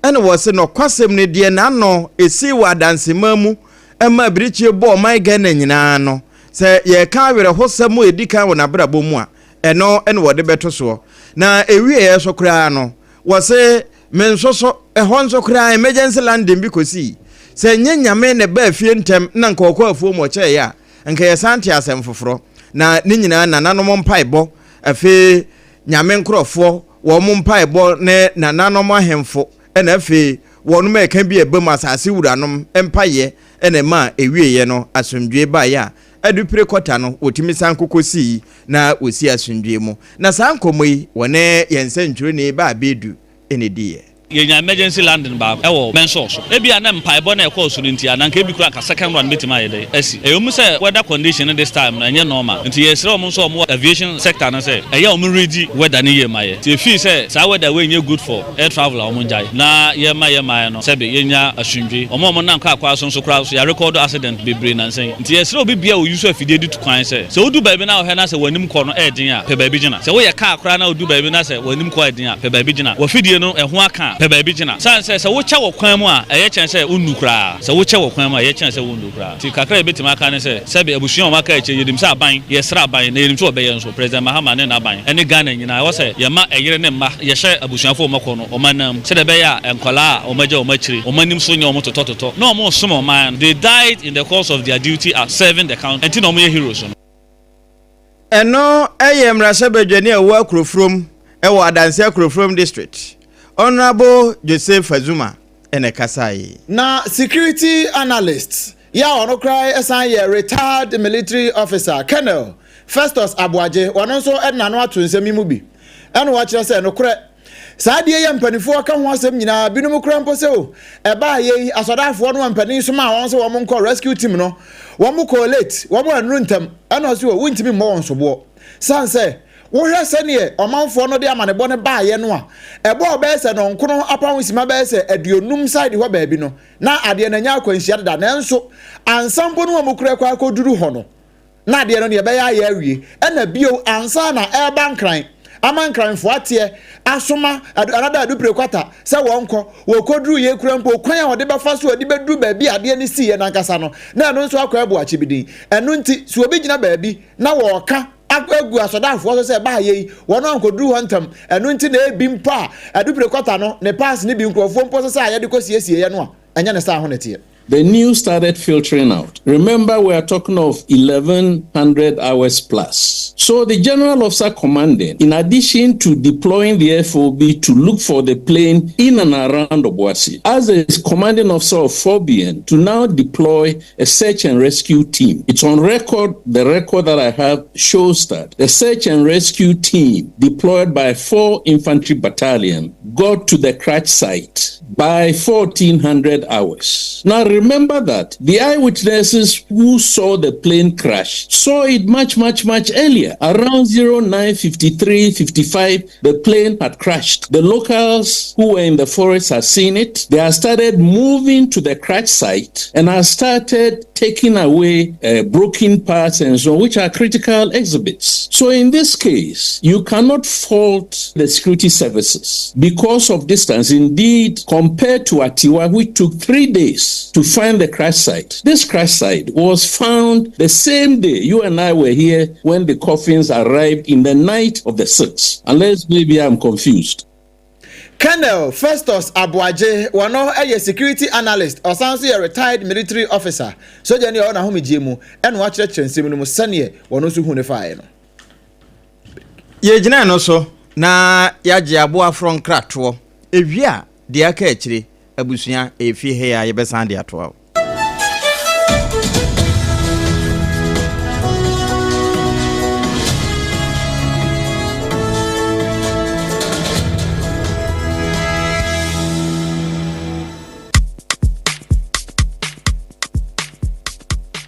ene wo se no kwasem ne de na no esi wa dansema mu ema birichie bo my Ghana nyina no se ye ka were hosem edikan wo na brabo mu a eno ene wo de beto so na ewie ye so kra no wo se mensoso ehonso kra emergency landing bikosi se nyanyame ne ba fie ntem na nkokọ afuo mo che ya nka ye sante asem foforo na ni nyina nananom mpaebo afi nyame nkrofo wo mo mpaebo ne nananom ahemfo na afi wonu ma kan bi ebem asase wuranom empaye ene ma ewieye no asomdwe ba ya adupre kota no otimi sankokosi na osi asomdwe mu na sankomoyi wone yense ntwure ne ba bedu ene die yenya emergency landing ba ewo bensoso ebi ana mpaebo na ekọ osuru ntia na nka ebi kura ka second one betima yede esi eyom say weather condition this time na enye normal nti yesere omo so omo aviation sector na say eye omo ready weather ni ye maye ti feel say sa weather we nye good for air traveler omo njai na ye maye no sebe yenya asundwe omo na nka akwa so kura so ya record accident bebre na say nti yesere obi bia o use afide di to kwan say so odu baabi na o he na say wanim kọ no edin a pe baabi gina say wo ye car kura na odu baabi na say wanim kọ edin a pe baabi gina wo fidie no eho aka pe baabi gina san se wo cha wo kwan mu a eye chen se unnu kra se wo cha wo kwan mu a eye chen se unnu kra ti kakra betima aka ne se be abusuan o maka eche yedim sa aban ye sra aban na yedim so be ye so president Mahama ne na aban ene Ghana nyina wo se ye ma eyere ne ma ye hye abusuanfo o mako no o manam se de be ya enkola o maja o machiri o manim so nya o motototo no mo som o man they died in the course of their duty at serving the country enti no mo ye heroes no eno mrasa badwani a wo akrofrom ewo adanse akrofrom district Honorable Joseph Azuma ene kasai na security analyst ya ono cry esan ye retired military officer Colonel Festus Abuaje wono so edna no ato nsem mu bi eno wa kire se no kure saadie ye mpanifo aka ho asem nyina binum kura mpo se o eba ye asodafo no mpani so ma won so wo nko rescue team no wo mo collate wo mo anu ntam eno so wo ntimi mo won so bo sanse wo hwe sene omanfo no de amanebo ne ba ye no a ebo obese no nkono apawo sima bese aduonum side ho ba bi no na ade na nya akwanhia da na enso ansampo no mo kura kwa akoduru ho no na ade no ne be ya ya awie na bio ansa na eba nkran amankranfo atie asoma anada adupre kwata se wonko wo koduru ye kura mpo kwan a wode befa so odi bedu ba bi ade ne si ye na nkasa no na eno nso akwa ebo achibidin eno nti so obi gina ba bi na wo ka agwu asodafo so se ba ye wono ankoduru ho ntam eno nti na ebi mpa adupre kwata no ne pass ne bi nkrofo mpo so se ayede ko siesie ye no a anya ne sa ho ne tie the news started filtering out. Remember, we are talking of 1,100 hours plus. So the General Officer Commanding, in addition to deploying the FOB to look for the plane in and around Obuasi, as a commanding officer of 4BN, to now deploy a search and rescue team. It's on record. The record that I have shows that the search and rescue team deployed by 4 Infantry Battalion got to the crash site by 1,400 hours. Now remember that the eyewitnesses who saw the plane crash saw it much earlier. Around 09:53-55, the plane had crashed. The locals who were in the forest had seen it. They had started moving to the crash site and had started taking away broken parts and so on, which are critical exhibits. So in this case, you cannot fault the security services because of distance. Indeed, compared to Atiwa, which took 3 days to find the crash site, this crash site was found the same day you and I were here when the coffins arrived in the night of the 6th. Unless maybe I'm confused. Colonel Festus Abuaje, one of a security analyst, or sounds a retired military officer. So, Jenny on a homijimu, and watch the chance in Musanie, one who hunify. Ye jina no so na yaje aboa from kratwo ewia de aka akire abusua efi he ya yebesan de atoa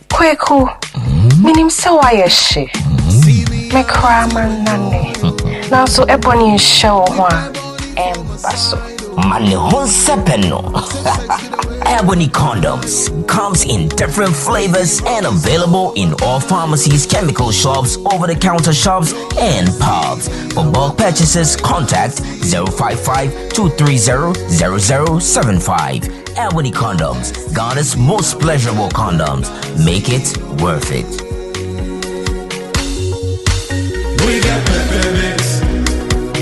Kweku minim se wa yeshe me kraman nane na so ebony show ho embaso mane hon sepeno Ebony condoms comes in different flavors and available in all pharmacies, chemical shops, over-the-counter shops, and pubs. For bulk purchases, contact 055-230-0075. Ebony condoms, Ghana's most pleasurable condoms. Make it worth it. We got peppermint,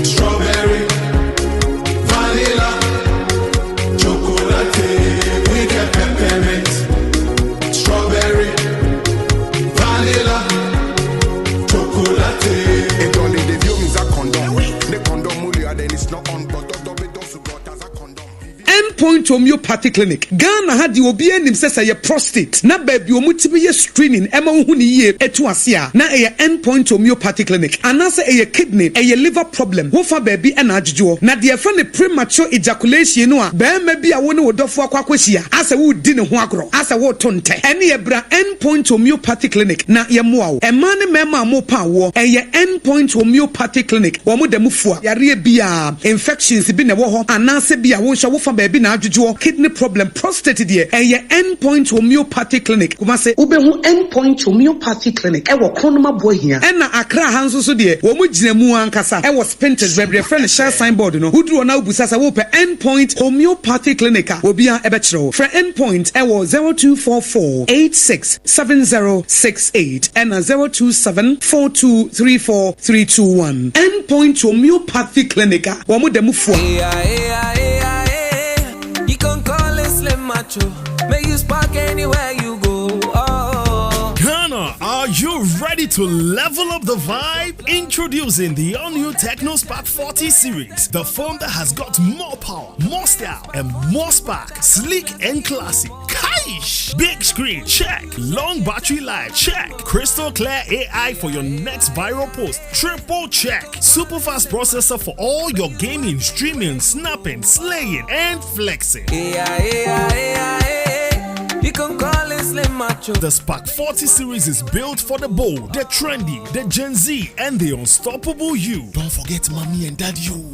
strawberry, vanilla, chocolate. We got peppermint, strawberry, vanilla, chocolate. It only the view means a condom. The condom mulia then it's not on, but double dose got as a condom. Endpoint Homeopathy Clinic. Ghana had the obi enim say your prostate. Na baby omutibi ye screening ema hu ni ye etu asia. Na e Endpoint Homeopathy Clinic. Anase e kidney, e liver problem. Wo fa baby e na adjujo. Na de fa ne premature ejaculation no a be ma bi a wo ne wodofo akwakwahia. Asa wo di ne ho agro. Asa wo tonte. Ene ye bra Endpoint Homeopathy Clinic na ye moa wo. E ma ne mema mo pa wo. E ye Endpoint Homeopathy Clinic. Wo mo da mufua. Yare bia infections bi ne wo ho. Anase bia wo hwa wo fa baby na adjujo. Kidney problem, prostate dear, a Endpoint Homeopathy Clinic. Kuma say, Ubehu Endpoint Homeopathy Clinic. Ewa Kronoma boy here. Ena Accra Hanso so dear, Womu Jinemu Ankasa. Ewa Spenters, Rebbe friend share signboard no. Who do now Busasa Wope Endpoint Homeopathy Clinic. Wobia Ebetro. For Endpoint, Ewa 0244-867068 and 027-4234-321. Endpoint Homeopathy Clinic. Womu Demufua. Make you spark anywhere you go. Oh. Ghana, are you ready to level up the vibe? Introducing the all-new Techno Spark 40 series, the phone that has got more power, more style, and more spark. Sleek and classy. Kaish! Big screen, check. Long battery life, check. Crystal clear AI for your next viral post, triple check. Super fast processor for all your gaming, streaming, snapping, slaying, and flexing. You can call it Slim Macho. The Spark 40 series is built for the bold, the trendy, the Gen Z, and the unstoppable you. Don't forget mommy and daddy you.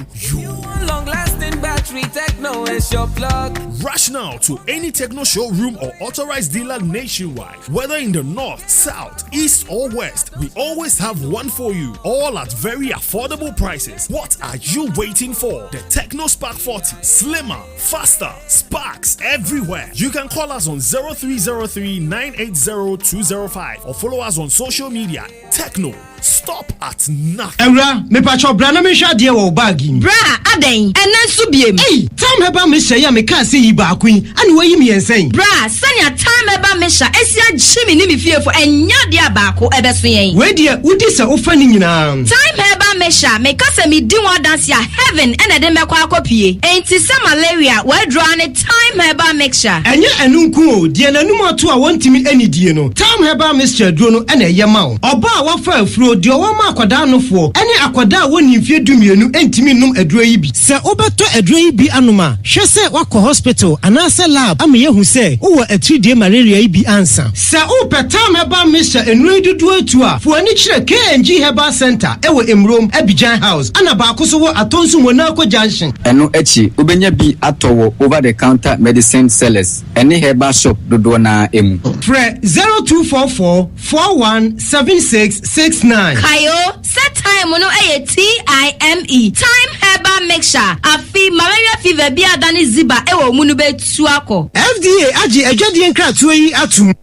Long-lasting battery techno is your plug. Rush now to any techno showroom or authorized dealer nationwide. Whether in the north, south, east, or west, we always have one for you. All at very affordable prices. What are you waiting for? The Techno Spark 40. Slimmer, faster, sparks everywhere. You can call us on 0303-980-205 or follow us on social media. Techno stop at nothing. Ewra, me pacho bra na me hwa de wo bag yi. Bra, aden, enen so biem. Hey, time heba me hye ya me ka se yi ba kwin, ani wayi me ensen. Bra, sanya time heba me hya, esia gyimi ni me fiefo enya de abako ebeso yen. We de udi se ofa ni nyina. Time heba me hya, me ka se me di one dance ya heaven ene de me kwa akopie. Enti se malaria, we draw ne time heba mixture. Enye enu nku o, de nanum ato a wontimi ani die no. Time heba mixture duro no ene ye ma wo. Oba a wafa afuro de wo ma akwada nofo. Ene akwada woni mfie dumienu entimi num aduro yi bi. Se obeto aduro yi bi anoma, hwe se wakọ hospital anase lab ama yehu se wo atridie malaria yi bi ansa. Se upe time heba mixture enu dudu atu a, fo ani kire KNG Herbal Center ewo Emrom Abidjan House ana ba ko so wo atonsu Monaco Junction. Eno echi ubenya bi atowo over the counter medicine sellers. Any herbal shop dodo na emu. Fre 0244 417669. Kayo, set time no TIME. Time herbal mixture. Afi malaria fever bi adani ziba ewo munu be tuako. FDA aji ejodi nkratu yi atum.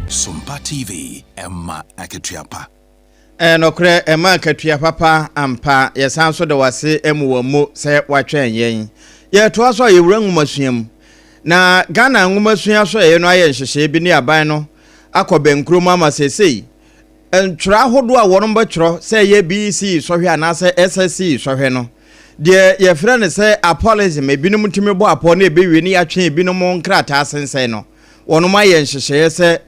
SOMPA TV Emma Aketiapa. Nokre Emma Aketiapa pa ampa yesan so de wase emu wo mo se watwen yen. Ye to aso ye wura nwumasuam. Na Ghana nwumasuam so ye no aye nhyehyɛ bi ne aban no akɔbenkro mama sesei. Ntwra hodo a wɔn bɛtwro se ye BC sohwe anase SSC sohwe no. De ye frɛ ne se apology me binum timi bɔ apɔ na ebewie ne atwen binum nkrata asensen no. Wɔn ma ye nhyehyɛ se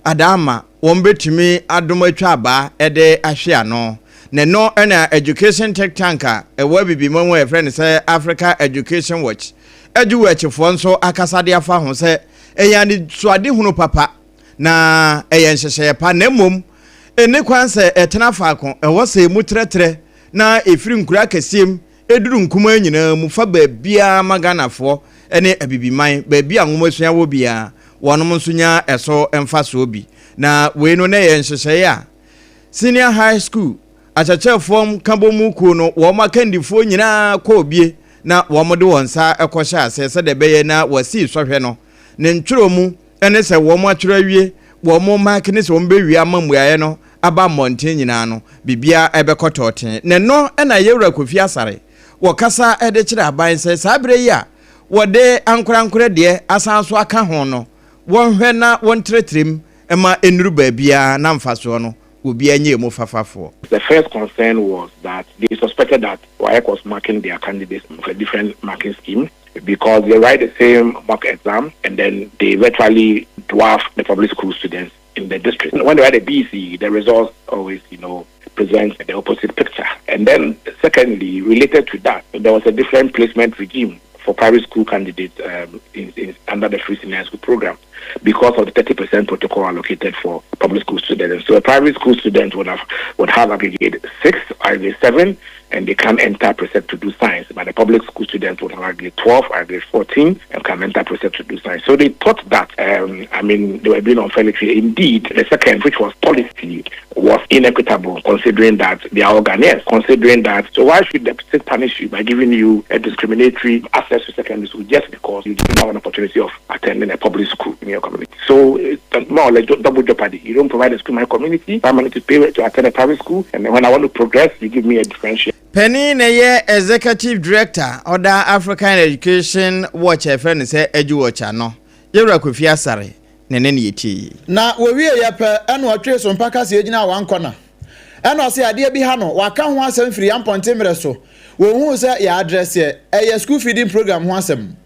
Adama wombetumi adoma twaba ede ahwe ano ne no na education tech tanker ewa bibimo we friend say Africa Education Watch eduwechefo nso akasade afa ho se eyani suade hunu papa na eyen hyehye pa na mom ene kwan se etena faako ewo se mutretre na efiri nkura kasiem eduru nkuma nyina mu fa ba bia maganafo ene abibiman ba bia nwomasuya wo bia wonom nso nya eso emfaso obi na we no na ye nhyehyɛ a senior high school achachefom kabomuku no wo makandifo nyina kɔ obie na wo mode wonsa ekɔhyɛ ase de beye na wasi sohwe no ne ntworo mu ene sɛ wo matworo awie wo mo mark ne sɛ wo bewie amamuaye no aba monten nyina no bibia ebekɔtɔten ne no na yewura kofi asare wo kasa ede kyerɛ aban sɛ sabre yi a wo de ankora de asanso aka ho no won hwɛ na won tretrem ema enuru baabia na mfaso no obi anye mu fafafo. The first concern was that they suspected that WAEC was marking their candidates with a different marking scheme because they write the same mock exam and then they virtually dwarf the public school students in the district. When they write a BC, the results always, present the opposite picture. And then secondly, related to that, there was a different placement regime for private school candidates under the free senior school program because of the 30% protocol allocated for public school students. So a private school student would have aggregate 6 or aggregate 7, and they can enter precept to do science. But the public school student would have aggregate 12 or aggregate 14 and can enter precept to do science. So they thought that, they were being unfairly treated. Indeed, the second, which was policy, was inequitable, considering that they are all Ghanaians, considering that, so why should the state punish you by giving you a discriminatory access to secondary school just because you didn't have an opportunity of attending a public school in your community? So it's more like double jeopardy. You don't provide a school in my community, I'm going to pay to attend a private school, and then when I want to progress, you give me a differential. Penny Neye, Executive Director, Order African Education Watch, a friend say AGYEIWAA no. Yewura Kofi Asare, Neneni Yeti. Na we yepe eno atwe so mpaka se ejina wan corner. Eno se ade bi ha no waka ho asem firi amponte mere so. Wo hu se ya address ye school feeding program ho asem.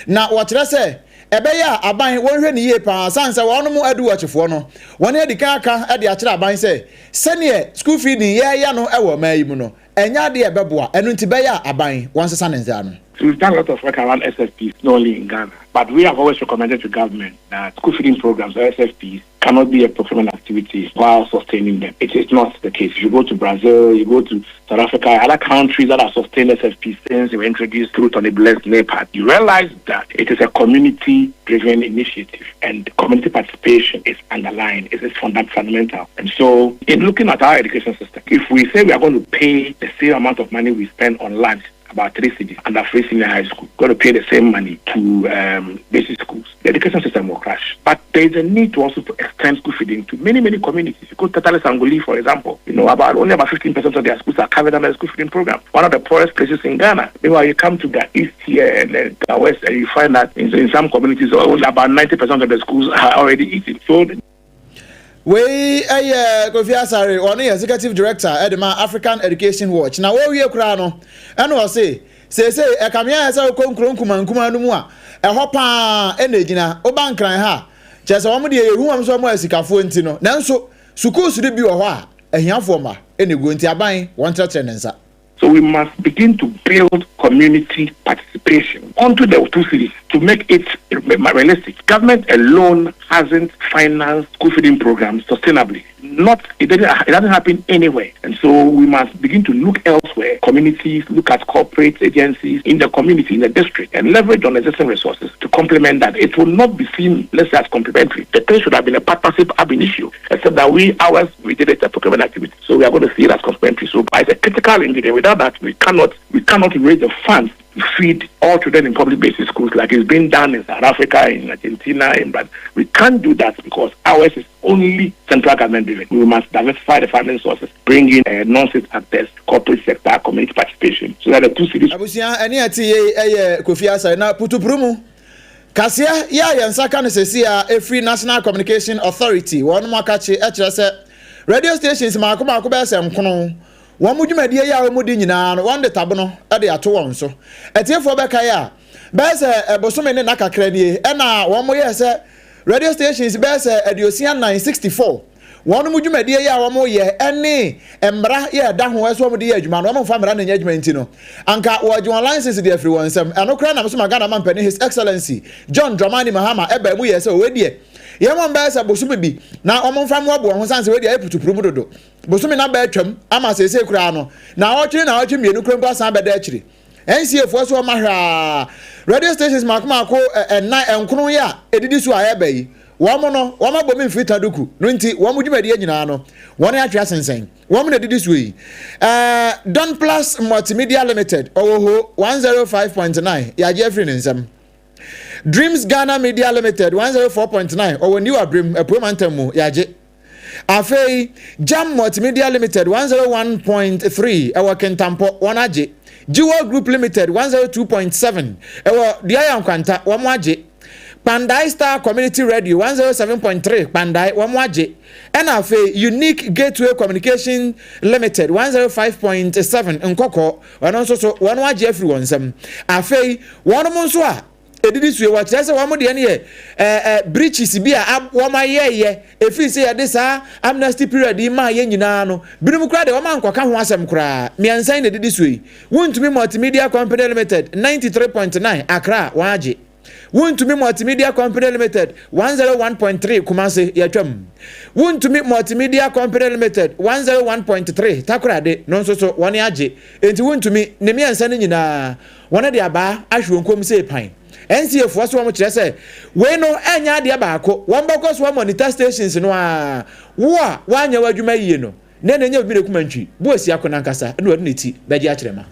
Na wotre se ebe ya aban wonhwe ne yie pa sanse wono mu adu wachefo no. Won e dika aka e de akere aban se sene school feeding ye ya no e wo mayi mu no. Enya de ebeboa enu nti be ya aban wonsesa ne nza no. So we've done a lot of work around SFPs, not only in Ghana, but we have always recommended to government that school feeding programs or SFPs cannot be a procurement activity while sustaining them. It is not the case. If you go to Brazil, you go to South Africa, other countries that have sustained SFPs since they were introduced through Tony Blair's NEPAD, you realize that it is a community-driven initiative and community participation is underlying, it is fundamental. And so in looking at our education system, if we say we are going to pay the same amount of money we spend on lunch, about 3 cities under free senior high school, going to pay the same money to basic schools, the education system will crash. But there is a need to also to extend school feeding to many communities. You go to Tatale Sangoli, for example, only about 15% of their schools are covered under the school feeding program. One of the poorest places in Ghana. Meanwhile, you come to the east here and the west, and you find that in some communities, only about 90% of the schools are already eating. So Kofi Asare, one executive director at the African Education Watch. Now, what we are crano, and was say, a camia as a kuma no more, a hopper, energy, oban cry ha. Just one day, who am somewhere Sikafuentino. Now, so, Sukus to be a wa, a young former, any going to buy one tenants. So we must begin to build community participation onto the two cities to make it realistic. Government alone hasn't financed school feeding programs sustainably. It doesn't happen anywhere. And so we must begin to look elsewhere. Communities, look at corporate agencies in the community, in the district, and leverage on existing resources to complement that. It will not be seen, let's say, as complementary. The thing should have been a partnership ab initio, except that we did it as a procurement activity. So we are going to see it as complementary. So it's a critical ingredient. Without that, we cannot raise the funds to feed all children in public basic schools like it's been done in South Africa, in Argentina, in Brazil. We can't do that because ours is only central government driven. We must diversify the funding sources, bring in non-state actors, corporate sector, community participation, so that the two cities. Abusia, any Kofi Asare na putuprumu. Kasia ya yansaka no sesia every National Communication Authority. One makachi say radio stations makoma ko be sem kono. One mudwumadie ya omudi nyina no one de tabono e de ato won so etiefo be kai a be se ebosome ne nakakra nie e na won mo ye se radio stations be se ediosia 964 one mudwumadie ya won mo ye ene embra ye da ho eso mo de ye adwuma no mo fa mra na nya adwuma ntino anka wo adwuma license de every one sem eno kra na mo so magana man pani His Excellency John Dramani Mahama e ba mu ye se we die yemon ba se bosome bi na omon fa mo abo ho sanse we die eputupuru dodo bosome na ba atwam ama sese kura no na otwe mienu kura mpa san beda akire NCF so mahra radio stations makoma ko na enkono ya edidi so ayeba yi womo no womo bomi mfita duku no nti womo dwumadi nyina no won atwa sensen womo na edidi so yi Don Plus Multimedia Limited owo 105.9 ya Jeffrey nsem Dreams Ghana Media Limited 104.9 owo new abrem apromantamu ya je Afei Jam Multimedia Limited 101.3 ewa Kentampo wanaje Jiwo Group Limited 102.7 ewa Diayan Kwanta wamwaje Pandai Star Community Radio 107.3 Pandai wamwaje and afei Unique Gateway Communication Limited 105.7 Nkoko wanonso so wanwaje everyone sam afei wonomonso a edidi suye wa kyerɛ sɛ wɔn de ne yɛ breaches bi a wɔn ayɛyɛ efi sɛ yɛde saa amnesty period yi ma yɛ nyinaa no binom kora de wɔn ankɔka ho asɛm koraa mmiɛnsa na edidi suye Wontumi Multimedia Company Limited 93.9 Accra wɔagye Wontumi Multimedia Company Limited 101.3 Kumasi yɛtwam Wontumi Multimedia Company Limited 101.3 Takoradi no nso so wɔn agye enti wontumi ne mmiɛnsa no nyinaa wɔn de aba ahwe nkom sɛ pan NCF was one much say we no enya de baako one bako so monitor stations no a wo a wanya wadwuma yie no na nya bi rekumantwi bo asi akona nkasa na wadu neti baji akyerema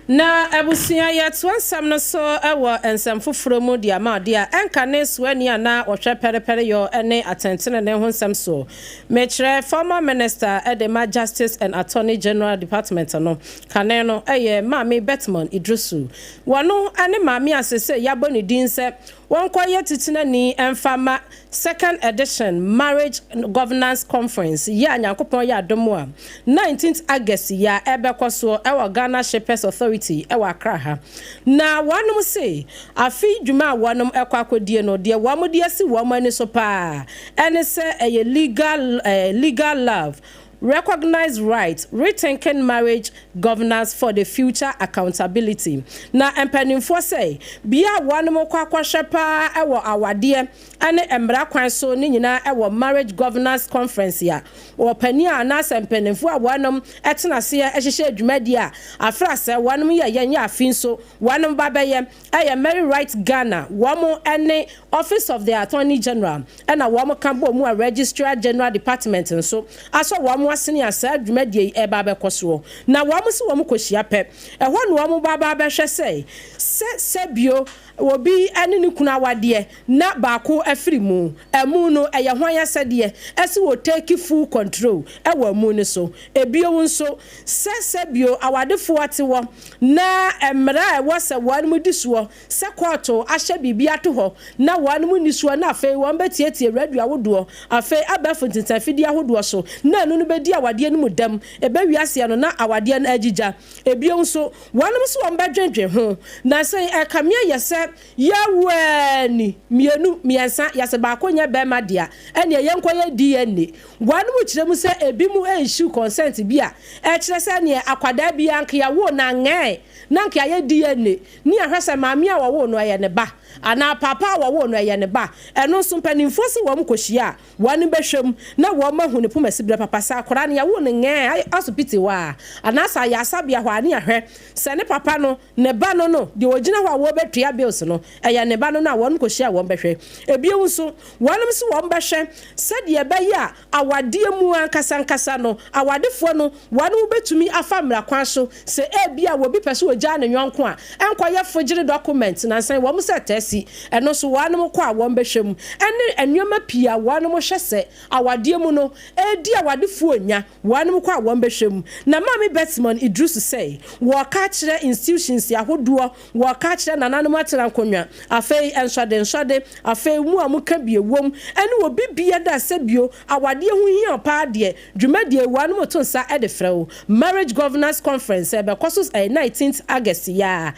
na abusia ya twansam no so ewo ensam foforo mu dia ma dia enka ne swani ana ohwe perepere yo ene atentene ne ho nsam so mechre former minister edema Justice and Attorney General Department no kane no eye Mami Betman Idrusu wano ane Mami asese yabo ne din se wonkoye titina ni emfama second edition marriage governance conference ya nyankopon ya adomo a 19th August ya ebekoso ewo Ghana Shepherds Authority ewa Accra ha na wanum se afi dwuma wanum ekwa akodie no de wamode asi wamani so pa ene se eye legal love recognized rights, rethinking marriage governance for the future accountability. Na empanimfo say bia wanmo kwakwahwe pa ewo awade ane embra kwan so ni nyina ewo marriage governance conference ya wo pani ana sempanimfo awanom etenase ehhehye adwumadi a afra se wanom ye yenya afin so wanom babeye eye Mary Right Ghana womo ene Office of the Attorney General and a woman can bo mu a Registrar General Department and so aso womo asene asa adwumadi e ba be koso na womo se womo kohia pep e ho no womo baba be hwe sei sebio obi ane ni kuna wade na baako afiri mu emu no eye hwan asede ese wo take full control e wo mu ne so ebio nso sebio awadefo ate wo na emra e wo se wanmu disuo se kwoto ahye bibia to ho na wanmu nisuo na afei won betietie radio awodo afei abafo ntintafidi ahodo so na anu no bedi awade no mudam ebe wiase no na awade na agija ebio nso wanmu so won badwendwe ho na sei e kamia yese yaweni mienu miensa yase baako nya be madia ene yenkoye DNA wanmu kiremu se ebimu enshu consent bia e kire se ne akwada bia nka yawo na ngai na nka ye DNA ni ahwese maami a wo no ye ne ba ana papa wo no ye ne ba eno so mpanimfo se wo mkohia wani behwem na wo mahu ne pomasibira papa sa akora ne yawo ne ngai asopiti wa ana sa ya sabia hwa ne ahwe se ne papa no ne ba no de ogina hwa wo betua bills no eye ne ba no na wo mkohia wo behwe ebie nso wonom se wo behwe se de be ya awade mu ankasa no awadefo no wonom betumi afamra kwan so se ebia wo bi pese ogya ne nyonko a enkoye fogire document na san wo se tesi eno so wonom kwa wo behwem ene enwoma pia wonom hwese awade mu no edi awadefo onya wonom kwa wo behwem na mami Betman Idrusu say wo ka kire institutions yahodo wo ka kire nananom atera konwa afei ensode afei mu amuka biewom ene wo bibia da sebio awade hu hia pa de dwumadie wonom to nsa edefrew marriage governance conference ebe kosos 19th August ya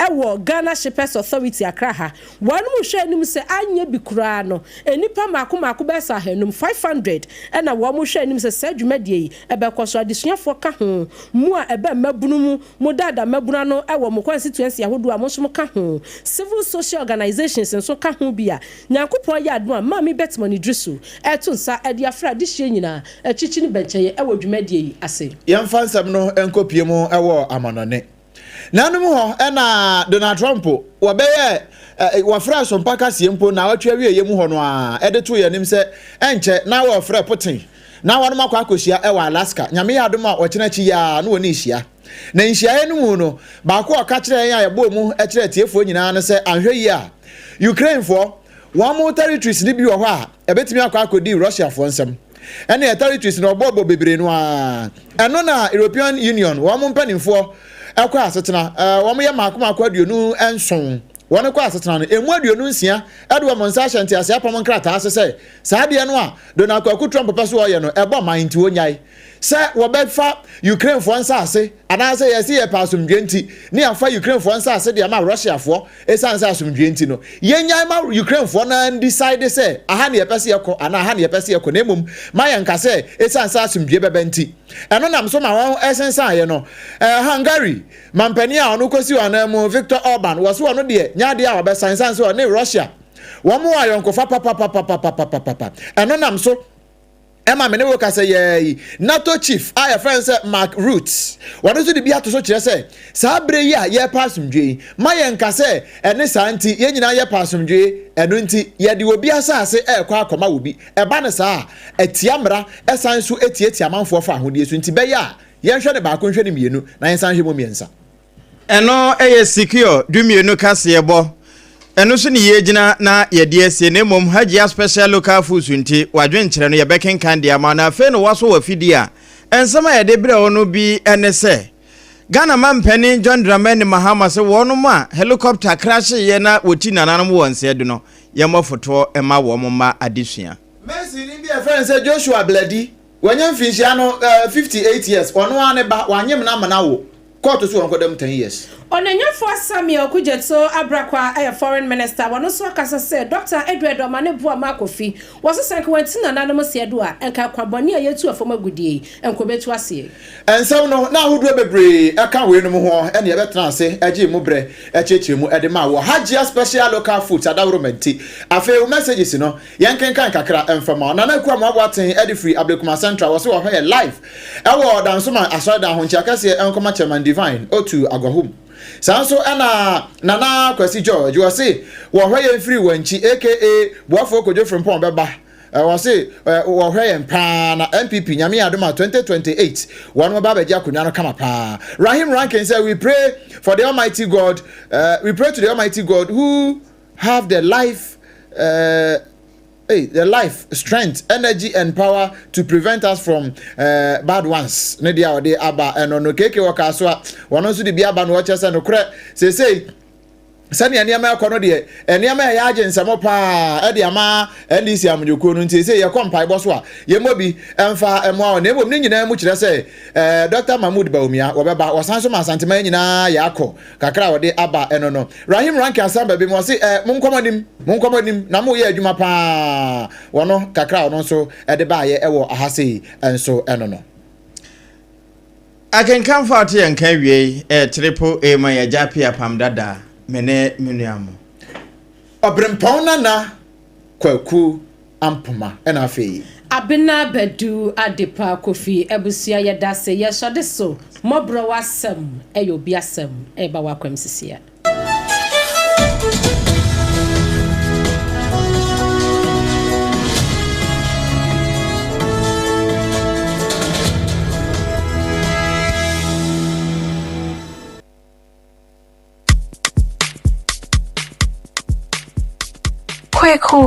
ewo Ghana Shippers Authority Accra wonom hwe anim se anye bikura no enipa mako besa hanum 500 ena wo mo hwe anim se sadwumadie ebe koso adesuafo ka ho mu a ebe mabunu mu dada mabuna no ewo mo constituency ahodo a mo so ka ho civil social organizations nso ka ho bia nyankopon ya adom a mami Betman Idrusu eto nsa ede afra de hye nyina echichi ni bencheye ewo dwumadie ase yemfa nsam no enkopie mu ewo amanone nanum ho ena Donald Trump wobeye wafra SOMPA kasiempo na watwa wie yemu ho no a ede to yanim se enche na wafra Putin na wanu makwa akohia ewa Alaska nyame ya adom a okyenachi ya na woni hia na nhia enu mu no baako aka kire yan ayebo mu e kire tiefo nyina no se anhwe yi a Ukraine for one more territories ni bi wo ho a ebetimi akwa akodi Russia for nsem ene territories no obobo bebre no a eno na European Union wo mo mpanimfo ekwa asetena wo mo ye mako aduonu enson wona kwa asetena no emu aduonu nsia ede wo monsa hyente ase apam nkrata asese saade no a Donald Trump pese wo ye no ebo man ti wonyai se wo befa Ukraine for nsa ase ana se yesi ye pasumdwe nti ni afa Ukraine for nsa ase de ma Russia for esan sa asumdwe nti no yenya ma Ukraine for na decide se aha ne yepese yeko ana aha ne yepese yeko na emom ma yanka se esan sa asumdwe bebe nti eno nam so ma won esensa ye no Hungary mampani a ono kosi wana mu Victor Orban wo so ono de nya de a obesan san so ne Russia wo mo ayonko fa papa eno nam so Emma mene wo ka say ye NATO chief our friend say Mark Roots wonu so de bia to so kire say sa bre yi a ye pasumdwe ma ye nka say ene sa nti ye nyina ye pasumdwe eno nti ye de obi asase ekwa akoma obi eba ne sa etia mra esan so etia manfo fa ahode so nti be ya ye hwe ne ba ko hwe ne mienu na ye san hwe mo miensa eno eye secure dumienu kase ebo eno so ne ye gina na ye de asie ne mom hajia special local foods nti wadwenkyere no ye beken kan dia ma na fe no waso wafidi a ensama ye de bre ono bi enese Ghana mampani John Dramani Mahama se wono ma helicopter crash ye na woti nananom wonse de no ye mafoto ema wo ma adesua Messi ni bi e friend say Joshua Bladi wanyam finhia no 58 years ono ane ba wanyem na mana wo court so won kodam 10 years Onanyafo Samuel Kujetso Abrakwa a foreign minister wano so akasa say Dr. Edward Omanebua Makofi was sankwenti anonymous yedua enka kwaboni ayetu afom agudie enkobetu ase ensem no na hodo bebre eka we no ho ene ye betena ase agi mu bre echechire mu edema wo Hajia special local food adawromenti afi messages no yenkenkan kakra emfama na na kwa mwaboaten edifree Ablekuma Central wo so wo hwe live ewo dansoma asoda ho nchi akase enkoma chairman divine otu agwahom Sanso ana nana Kwesi George was say wo hwe free wanchi aka boafo kojo from pon beba was say wo hwe pa na MPP nyame adoma 2028 one baba beja kunya no kama pa Rahim Rankin say we pray for the Almighty God we pray to the Almighty God who have the life the life, strength, energy, and power to prevent us from bad ones. Nedia or de aba and on keke wakaswa. One also the biaba no watches and okre. Say. Sani anyama kono de anyama ya agent samopa e de ama ndc amjuko no nti say ye kompai bo so a ye mobi emfa emo na ebom ni nyina mu kire say Dr. Mahmoud Baumia obeba wasanso ma santema nyina ya akọ kakra wo de aba eno no Rahim Rank asamba bi mo say munkomonim na mo ye adwuma pa wono kakra wono so e de ba ye ewo ahase enso eno no akenkan fa to yan kan wie triple A ma ya japi APAM DADAA mene menuamo obrempong na kwaku ampoma ena afei abena bedu adepa kofi ebusia yedase yesode so mobro wasem eyobi asem eba wakwem sisia Kweku